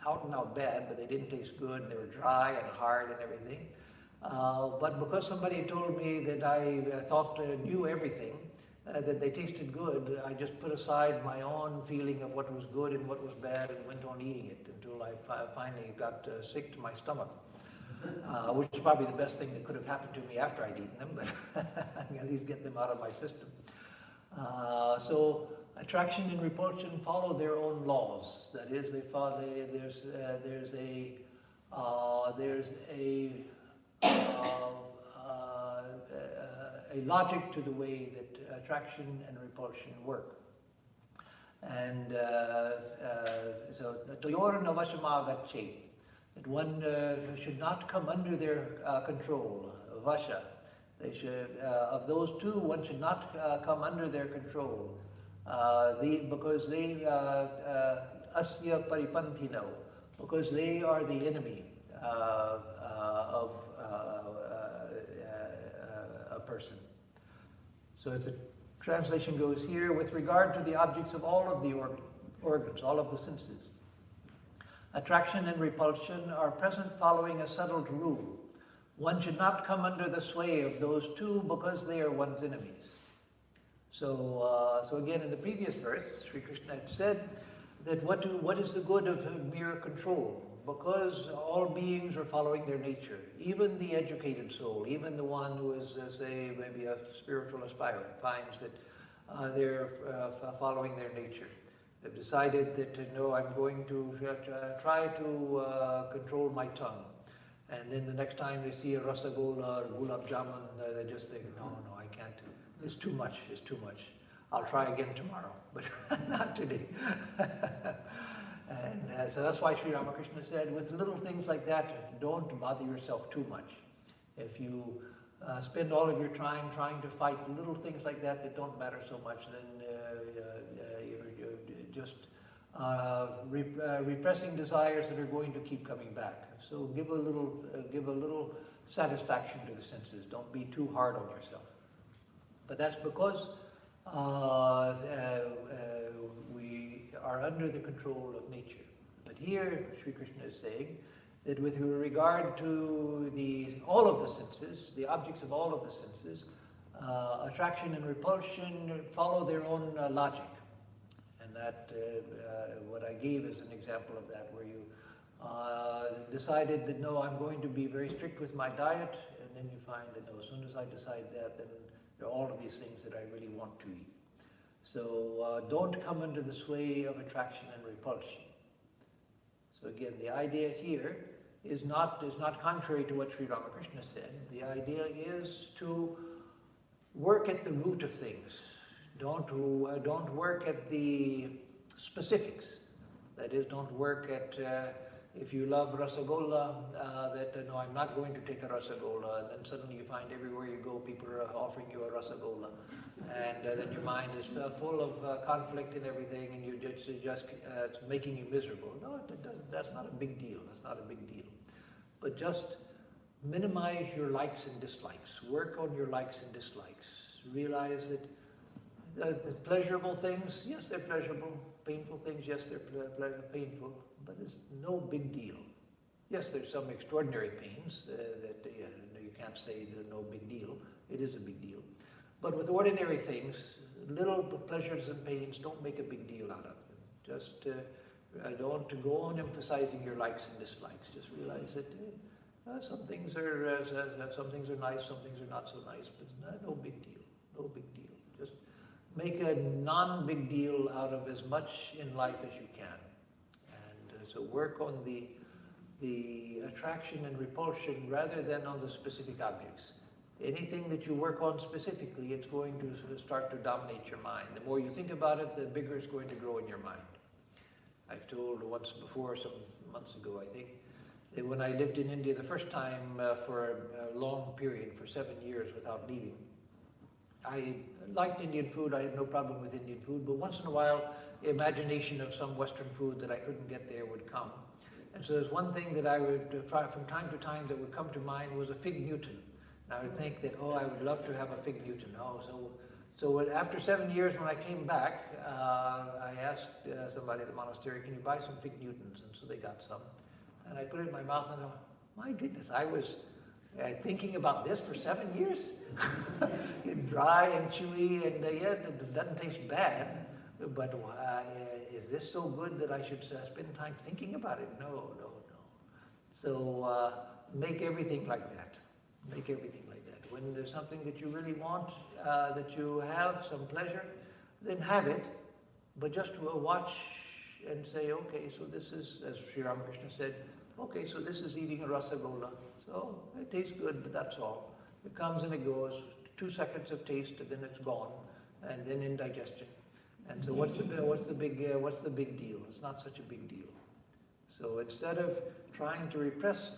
out and out bad, but they didn't taste good. They were dry and hard and everything. But because somebody told me that I thought knew everything, that they tasted good, I just put aside my own feeling of what was good and what was bad and went on eating it until I finally got sick to my stomach, which is probably the best thing that could have happened to me after I'd eaten them, but I can at least get them out of my system. So attraction and repulsion follow their own laws. That is, they follow. There's a logic to the way that attraction and repulsion work. And so Toyor Navashamagachet, that one should not come under their control, Vasha. They should, of those two, one should not come under their control. Because they, asya paripantino, because they are the enemy. of a person. So as the translation goes here, with regard to the objects of all of the organs, all of the senses, attraction and repulsion are present following a settled rule. One should not come under the sway of those two because they are one's enemies. So again, in the previous verse, Sri Krishna had said that what is the good of mere control? Because all beings are following their nature. Even the educated soul, even the one who is, say, maybe a spiritual aspirant, finds that they're following their nature. They've decided that, no, I'm going to try to control my tongue. And then the next time they see a rasagola or gulab jamun, they just think, no, I can't. It's too much. I'll try again tomorrow, but not today. And so that's why Sri Ramakrishna said, with little things like that, don't bother yourself too much. If you spend all of your time trying to fight little things like that don't matter so much, then you're just repressing desires that are going to keep coming back. So give a little satisfaction to the senses. Don't be too hard on yourself. But that's because we are under the control of nature. But here, Sri Krishna is saying that with regard to all of the senses, the objects of all of the senses, attraction and repulsion follow their own logic. And that, what I gave is an example of that, where you decided that, no, I'm going to be very strict with my diet, and then you find that, no, as soon as I decide that, then there are all of these things that I really want to eat. So don't come under the sway of attraction and repulsion. So again, the idea here is not contrary to what Sri Ramakrishna said. The idea is to work at the root of things. Don't work at the specifics. That is, don't work at if you love rasagola, no, I'm not going to take a rasagola, and then suddenly you find everywhere you go, people are offering you a rasagola, and then your mind is full of conflict and everything, and it's making you miserable. No, that's not a big deal. That's not a big deal. But just minimize your likes and dislikes. Work on your likes and dislikes. Realize that the pleasurable things, yes, they're pleasurable. Painful things, yes, they're painful, but it's no big deal. Yes, there's some extraordinary pains that you can't say they're no big deal. It is a big deal. But with ordinary things, little pleasures and pains, don't make a big deal out of them. Just don't go on emphasizing your likes and dislikes. Just realize that some things are nice, some things are not so nice, but no big deal. No big deal. Just make a non-big deal out of as much in life as you can. And so work on the attraction and repulsion rather than on the specific objects. Anything that you work on specifically, it's going to start to dominate your mind. The more you think about it, the bigger it's going to grow in your mind. I've told once before, some months ago, I think, that when I lived in India the first time for a long period, for 7 years without leaving, I liked Indian food. I had no problem with Indian food, but once in a while, the imagination of some Western food that I couldn't get there would come. And so there's one thing that I would try from time to time that would come to mind was a fig Newton. And I would think that, I would love to have a fig Newton. So after 7 years, when I came back, I asked somebody at the monastery, can you buy some fig Newtons? And so they got some. And I put it in my mouth and I went, my goodness, I was thinking about this for 7 years? Dry and chewy, and it doesn't taste bad, but is this so good that I should spend time thinking about it? No. So make everything like that. Make everything like that. When there's something that you really want, that you have some pleasure, then have it, but just watch and say, okay, so this is, as Sri Ramakrishna said, okay, so this is eating a rasagola. So it tastes good, but that's all. It comes and it goes. 2 seconds of taste, and then it's gone, and then indigestion. And so what's the big deal? It's not such a big deal. So instead of trying to repress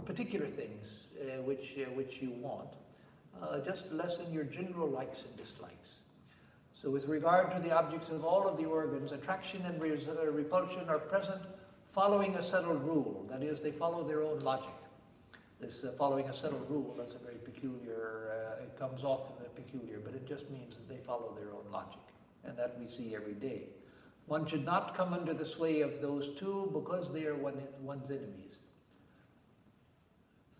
particular things which you want, just lessen your general likes and dislikes. So with regard to the objects of all of the organs, attraction and repulsion are present following a settled rule. That is, they follow their own logic. This following a settled rule, that's a very peculiar, it comes off in a peculiar, but it just means that they follow their own logic. And that we see every day. One should not come under the sway of those two because they are one's enemies.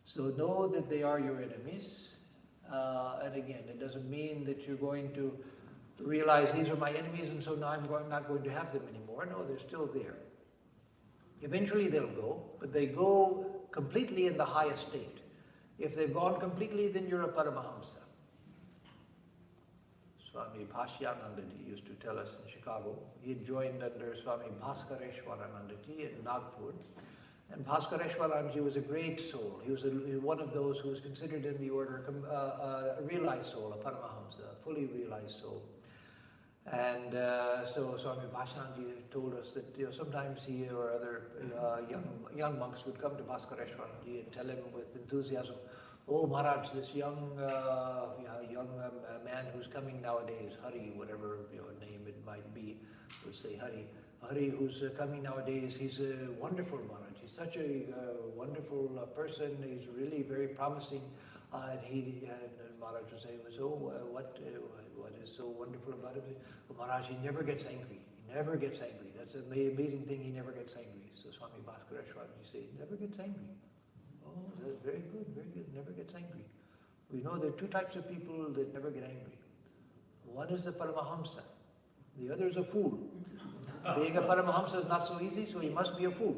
So know that they are your enemies. And again, it doesn't mean that you're going to realize these are my enemies and so now I'm not going to have them anymore. No, they're still there. Eventually they'll go, but they go completely in the highest state. If they've gone completely, then you're a Paramahamsa. Swami Bhashyanandji used to tell us in Chicago. He had joined under Swami Bhaskareshwaranandji in Nagpur. And Bhaskareshwaranandji was a great soul. He was one of those who was considered in the order a realized soul, a Paramahamsa, a fully realized soul. And so Swami Bhashyanandji told us that sometimes he or other young monks would come to Bhaskareshwaranandji and tell him with enthusiasm, "Oh Maharaj, this young man who's coming nowadays, Hari, whatever name it might be, would say Hari who's coming nowadays, he's wonderful, Maharaj. He's such a wonderful person. He's really very promising." And Maharaj would say, "So what is so wonderful about him?" "Oh, Maharaj, he never gets angry. He never gets angry. That's an amazing thing. He never gets angry." So Swami Bhaskareshwaranandji said, "He never gets angry." "Oh, that's very good, very good. Never gets angry." We know there are two types of people that never get angry. One is the Paramahamsa. The other is a fool. Being a Paramahamsa is not so easy, so he must be a fool.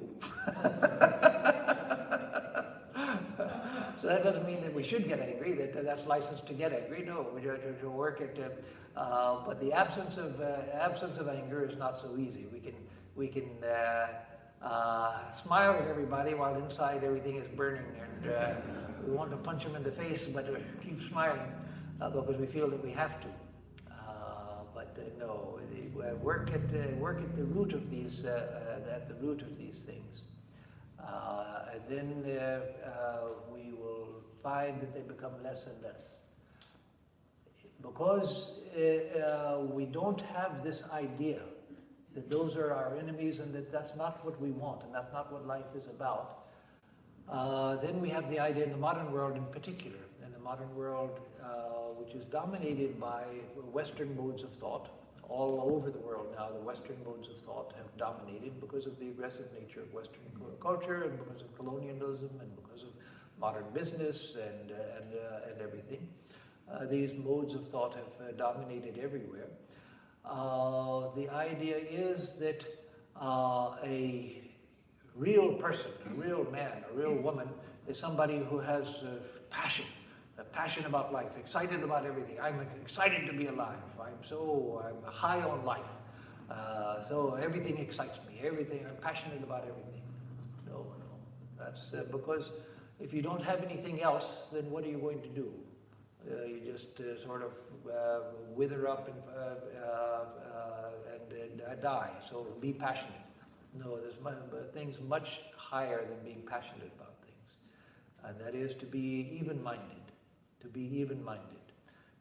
So that doesn't mean that we should get angry, that's licensed to get angry. No, we have to work at but the absence of anger is not so easy. We can smile at everybody while inside everything is burning, and we want to punch them in the face, but keep smiling because we feel that we have to. No, work at the root of these things, and then we will find that they become less and less. Because we don't have this idea that those are our enemies and that that's not what we want and that's not what life is about. Then we have the idea in the modern world in particular, in the modern world which is dominated by Western modes of thought. All over the world now, the Western modes of thought have dominated because of the aggressive nature of Western culture and because of colonialism and because of modern business and everything. These modes of thought have dominated everywhere. The idea is that a real person, a real man, a real woman is somebody who has passion. A passion about life, excited about everything. I'm excited to be alive. I'm high on life. So everything excites me. I'm passionate about everything. No. That's because if you don't have anything else, then what are you going to do? You just sort of wither up and die. So be passionate. No, there's things much higher than being passionate about things. And that is to be even-minded.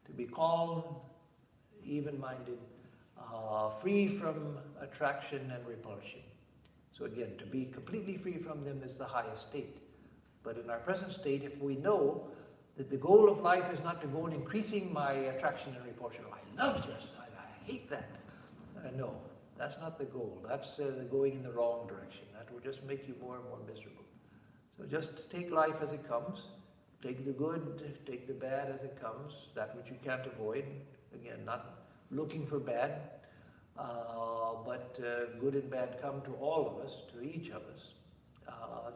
To be calm, even-minded, free from attraction and repulsion. So again, to be completely free from them is the highest state. But in our present state, if we know that the goal of life is not to go on increasing my attraction and repulsion, I love this, I hate that. No, that's not the goal. That's going in the wrong direction. That will just make you more and more miserable. So just take life as it comes. Take the good, take the bad as it comes, that which you can't avoid. Again, not looking for bad, but good and bad come to all of us, to each of us.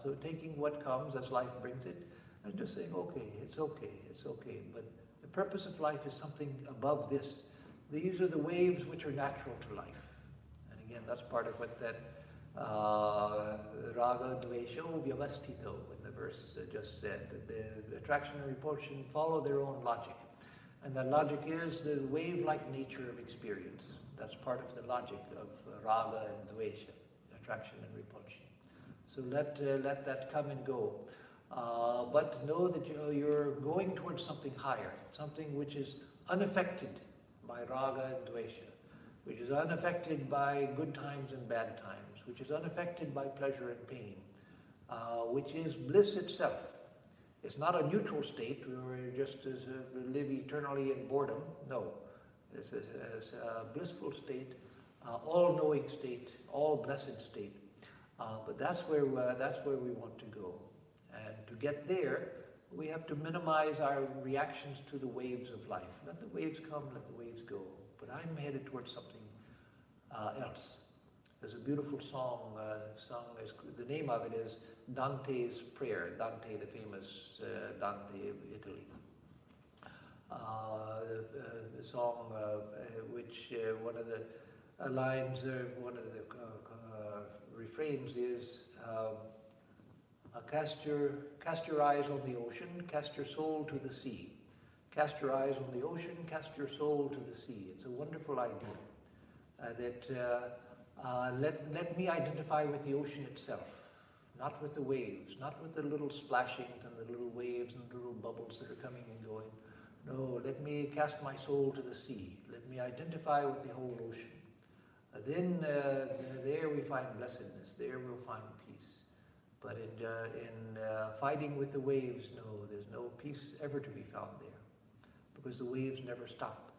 So taking what comes as life brings it, and just saying, okay, it's okay. But the purpose of life is something above this. These are the waves which are natural to life. And again, that's part of what that raga dvesho vyavastito, when the verse just said, that the attraction and repulsion follow their own logic. And that logic is the wave-like nature of experience. That's part of the logic of raga and dvesha, attraction and repulsion. So let that come and go. But know that you're going towards something higher, something which is unaffected by raga and dvesha, which is unaffected by good times and bad times, which is unaffected by pleasure and pain, which is bliss itself. It's not a neutral state where we just live eternally in boredom. No, it's a blissful state, all-knowing state, all-blessed state. But that's where we want to go. And to get there, we have to minimize our reactions to the waves of life. Let the waves come, let the waves go. But I'm headed towards something else. There's a beautiful song sung, the name of it is Dante's Prayer, Dante, the famous Dante of Italy. The song which one of the lines, one of the refrains is, cast your eyes on the ocean, cast your soul to the sea. Cast your eyes on the ocean, cast your soul to the sea. It's a wonderful idea let me identify with the ocean itself, not with the waves, not with the little splashings and the little waves and the little bubbles that are coming and going. No, let me cast my soul to the sea. Let me identify with the whole ocean. Then there we find blessedness. There we'll find peace. But in fighting with the waves, no, there's no peace ever to be found there, because the waves never stop.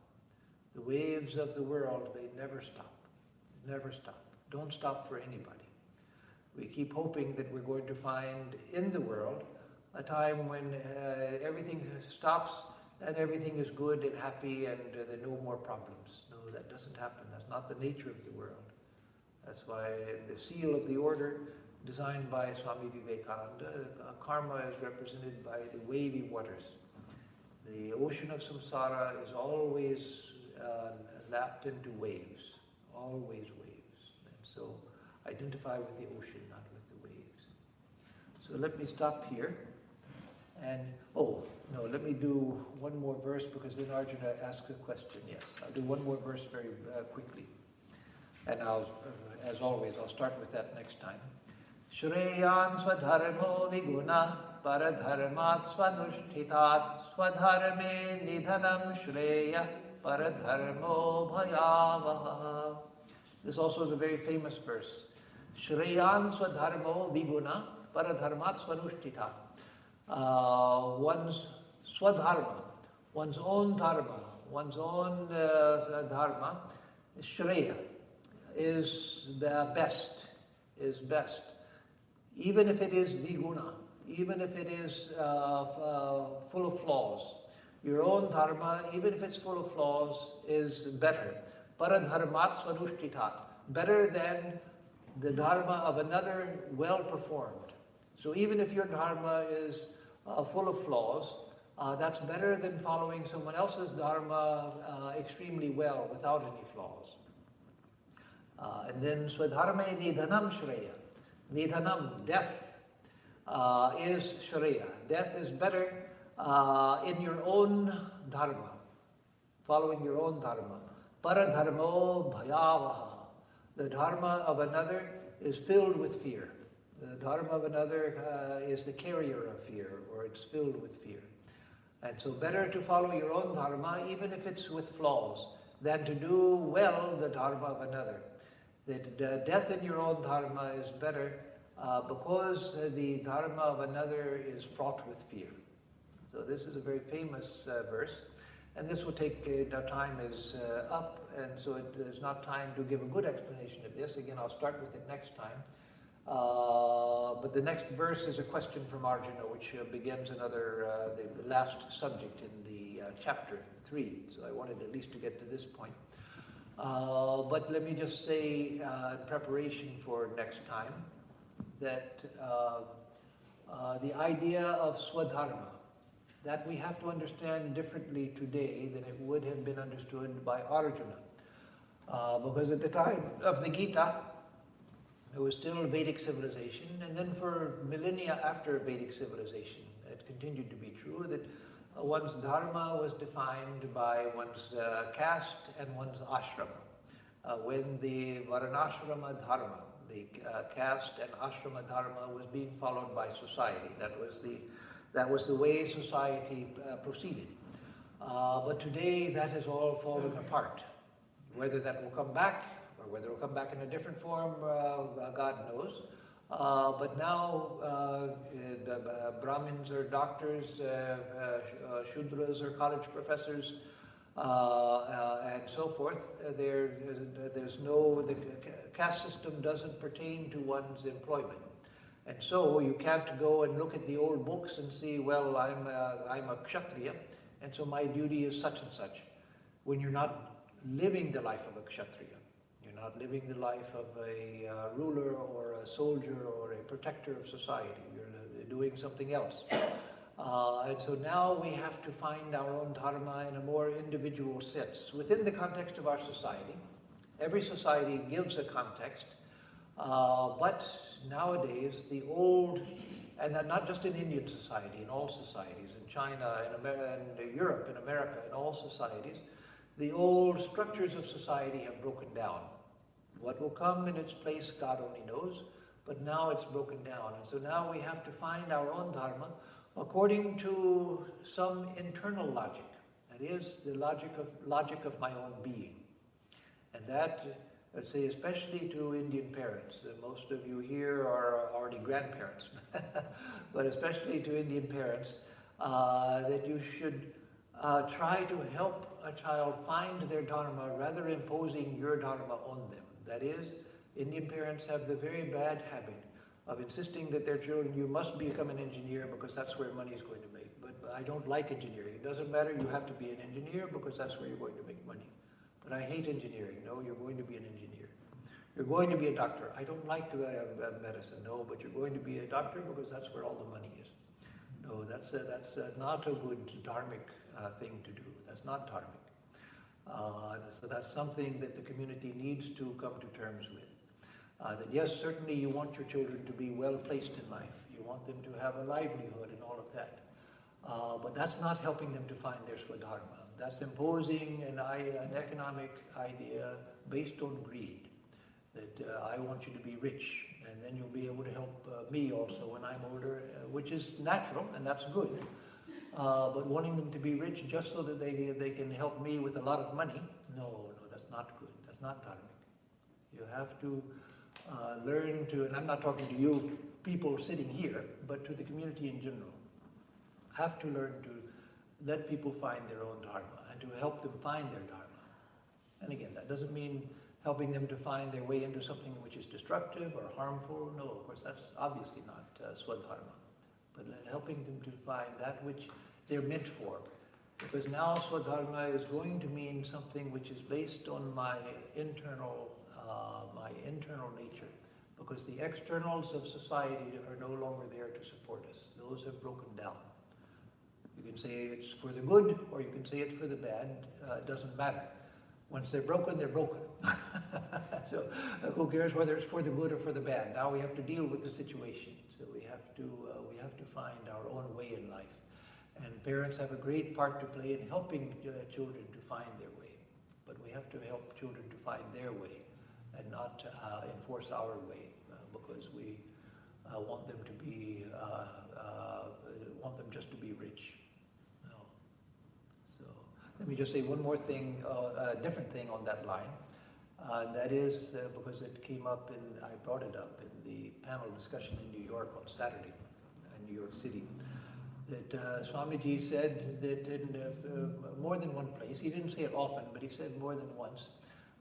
The waves of the world, they never stop. Never stop. Don't stop for anybody. We keep hoping that we're going to find in the world a time when everything stops and everything is good and happy and there are no more problems. No, that doesn't happen. That's not the nature of the world. That's why the seal of the order designed by Swami Vivekananda, karma is represented by the wavy waters. The ocean of samsara is always lapped into waves, always waves. And so identify with the ocean, not with the waves. So let me stop here. And, oh, no, let me do one more verse because then Arjuna asks a question. Yes, I'll do one more verse very quickly. And as always, I'll start with that next time. Shreyan swadharmo viguna paradharmat swanushthitat swadharme nidhanam shreya paradharmo bhayavaha. This also is a very famous verse. Shreyan swadharmo viguna paradharmat swanushthitat. One's swadharma, one's own dharma, one's own dharma, shreya, is the best, is best. Even if it is viguna, even if it is full of flaws. Your own dharma, even if it's full of flaws, is better. Paradharmat swanushthitat, better than the dharma of another well performed. So even if your dharma is full of flaws, that's better than following someone else's dharma extremely well without any flaws. And then swadharme nidhanam shreya. Nidhanam, death, is shreya. Death is better in your own dharma, following your own dharma. Paradharmo bhayavaha. The dharma of another is filled with fear. The dharma of another is the carrier of fear, or it's filled with fear. And so better to follow your own dharma, even if it's with flaws, than to do well the dharma of another. That death in your own dharma is better because the dharma of another is fraught with fear. So this is a very famous verse, and this will take, our time is up, and so it is not time to give a good explanation of this. Again, I'll start with it next time. But the next verse is a question from Arjuna, which begins another, the last subject in the chapter 3. So I wanted at least to get to this point. But let me just say, in preparation for next time, that the idea of swadharma, that we have to understand differently today than it would have been understood by Arjuna. Because at the time of the Gita, there was still Vedic civilization, and then for millennia after Vedic civilization, it continued to be true that one's dharma was defined by one's caste and one's ashrama. When the varnashrama dharma, the caste and ashrama dharma, was being followed by society, that was the way society proceeded. But today that has all fallen apart. whether that will come back or whether it will come back in a different form, God knows. But now the Brahmins are doctors, Shudras are college professors, and so forth. There's no, the caste system doesn't pertain to one's employment. And so you can't go and look at the old books and see, well, I'm a Kshatriya, and so my duty is such and such. When you're not living the life of a Kshatriya, you're not living the life of a ruler or a soldier or a protector of society. You're doing something else. And so now we have to find our own dharma in a more individual sense. Within the context of our society, every society gives a context, but nowadays the old, and not just in Indian society, in all societies, in China, in Europe, in America, in all societies, the old structures of society have broken down. What will come in its place, God only knows, but now it's broken down. And so now we have to find our own dharma according to some internal logic. That is, the logic of my own being. And that, let's say, especially to Indian parents. Most of you here are already grandparents, but especially to Indian parents, that you should try to help a child find their dharma rather imposing your dharma on them. That is, Indian parents have the very bad habit of insisting that their children, you must become an engineer because that's where money is going to make. But I don't like engineering. It doesn't matter, you have to be an engineer because that's where you're going to make money. But I hate engineering. No, you're going to be an engineer. You're going to be a doctor. I don't like medicine. No, but you're going to be a doctor because that's where all the money is. No, that's not a good dharmic thing to do. That's not dharmic. So that's something that the community needs to come to terms with. That yes, certainly you want your children to be well placed in life. You want them to have a livelihood and all of that. But that's not helping them to find their swadharma. That's imposing an economic idea based on greed. That I want you to be rich, and then you'll be able to help me also when I'm older, which is natural and that's good. But wanting them to be rich just so that they can help me with a lot of money, no, that's not good. That's not dharmic. You have to learn to, and I'm not talking to you people sitting here, but to the community in general, have to learn to let people find their own dharma and to help them find their dharma. And again, that doesn't mean helping them to find their way into something which is destructive or harmful. No, of course, that's obviously not swadharma. But helping them to find that which they're meant for. Because now swadharma is going to mean something which is based on my internal nature. Because the externals of society are no longer there to support us. Those have broken down. You can say it's for the good, or you can say it's for the bad. It doesn't matter. Once they're broken, they're broken. So who cares whether it's for the good or for the bad? Now we have to deal with the situation. So we have to find our own way in life. And parents have a great part to play in helping children to find their way. But we have to help children to find their way and not enforce our way because we want them to be, want them just to be rich. No. So let me just say one more thing, a different thing on that line. That is because it came up I brought it up in the panel discussion in New York on Saturday, in New York City, that Swamiji said that in more than one place, he didn't say it often, but he said more than once,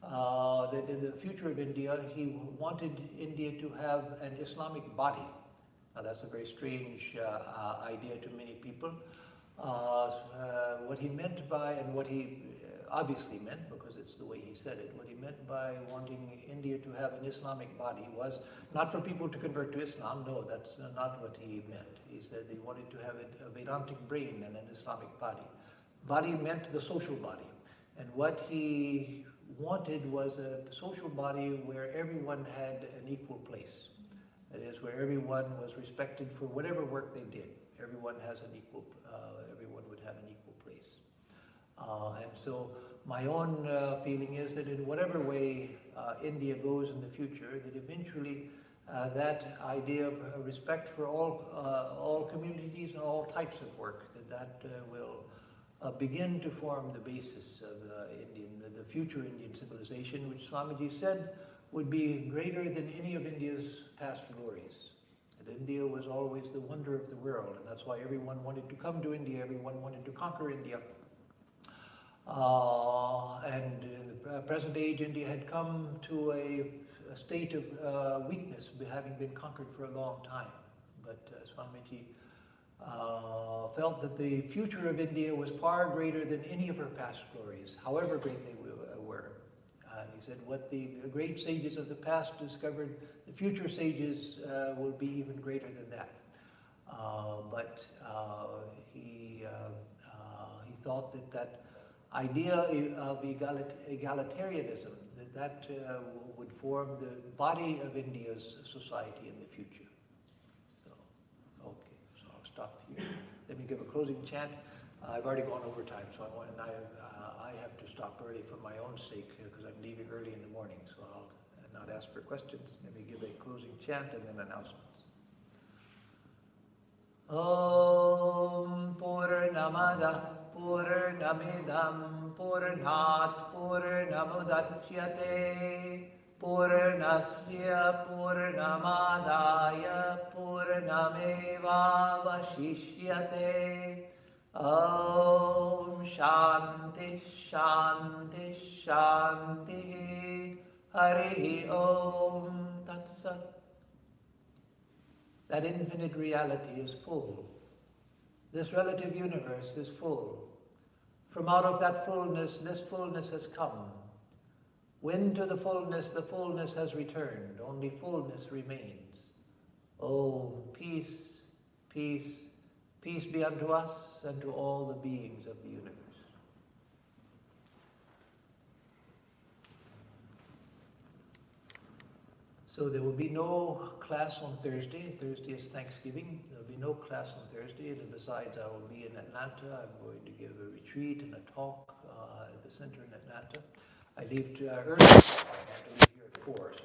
that in the future of India, he wanted India to have an Islamic body. Now that's a very strange idea to many people. What he meant by, and what he obviously meant, because it's the way he said it, what he meant by wanting India to have an Islamic body was not for people to convert to Islam. No, that's not what he meant. He said he wanted to have a Vedantic brain and an Islamic body. Body meant the social body. And what he wanted was a social body where everyone had an equal place. That is, where everyone was respected for whatever work they did. Everyone everyone would have an equal place. And so my own feeling is that in whatever way India goes in the future, that eventually that idea of respect for all communities and all types of work, that will begin to form the basis of the future Indian civilization, which Swamiji said would be greater than any of India's past glories. And India was always the wonder of the world, and that's why everyone wanted to come to India, everyone wanted to conquer India. And in the present age, India had come to a state of weakness, having been conquered for a long time. But Swamiji felt that the future of India was far greater than any of her past glories, however great they were. And he said, what the great sages of the past discovered, the future sages will be even greater than that. But he thought that idea of egalitarianism, that would form the body of India's society in the future. So, okay, so I'll stop here. Let me give a closing chant. I've already gone over time, so I have to stop early for my own sake because I'm leaving early in the morning, so I'll not ask for questions. Let me give a closing chant and then announcements. Om Purnamada Purnamidam Purnat Purnamudachyate Purnasya Purnamadaya Purnameva Vashishyate. Om Shanti Shanti Shanti Hari Om Tat Sat. That infinite reality is full. This relative universe is full. From out of that fullness, this fullness has come. When to the fullness has returned, only fullness remains. Oh, peace, peace, peace be unto us and to all the beings of the universe. So there will be no class on Thursday. Thursday is Thanksgiving. There will be no class on Thursday. And besides, I will be in Atlanta. I'm going to give a retreat and a talk at the center in Atlanta. I leave early. I have to leave here at 4. So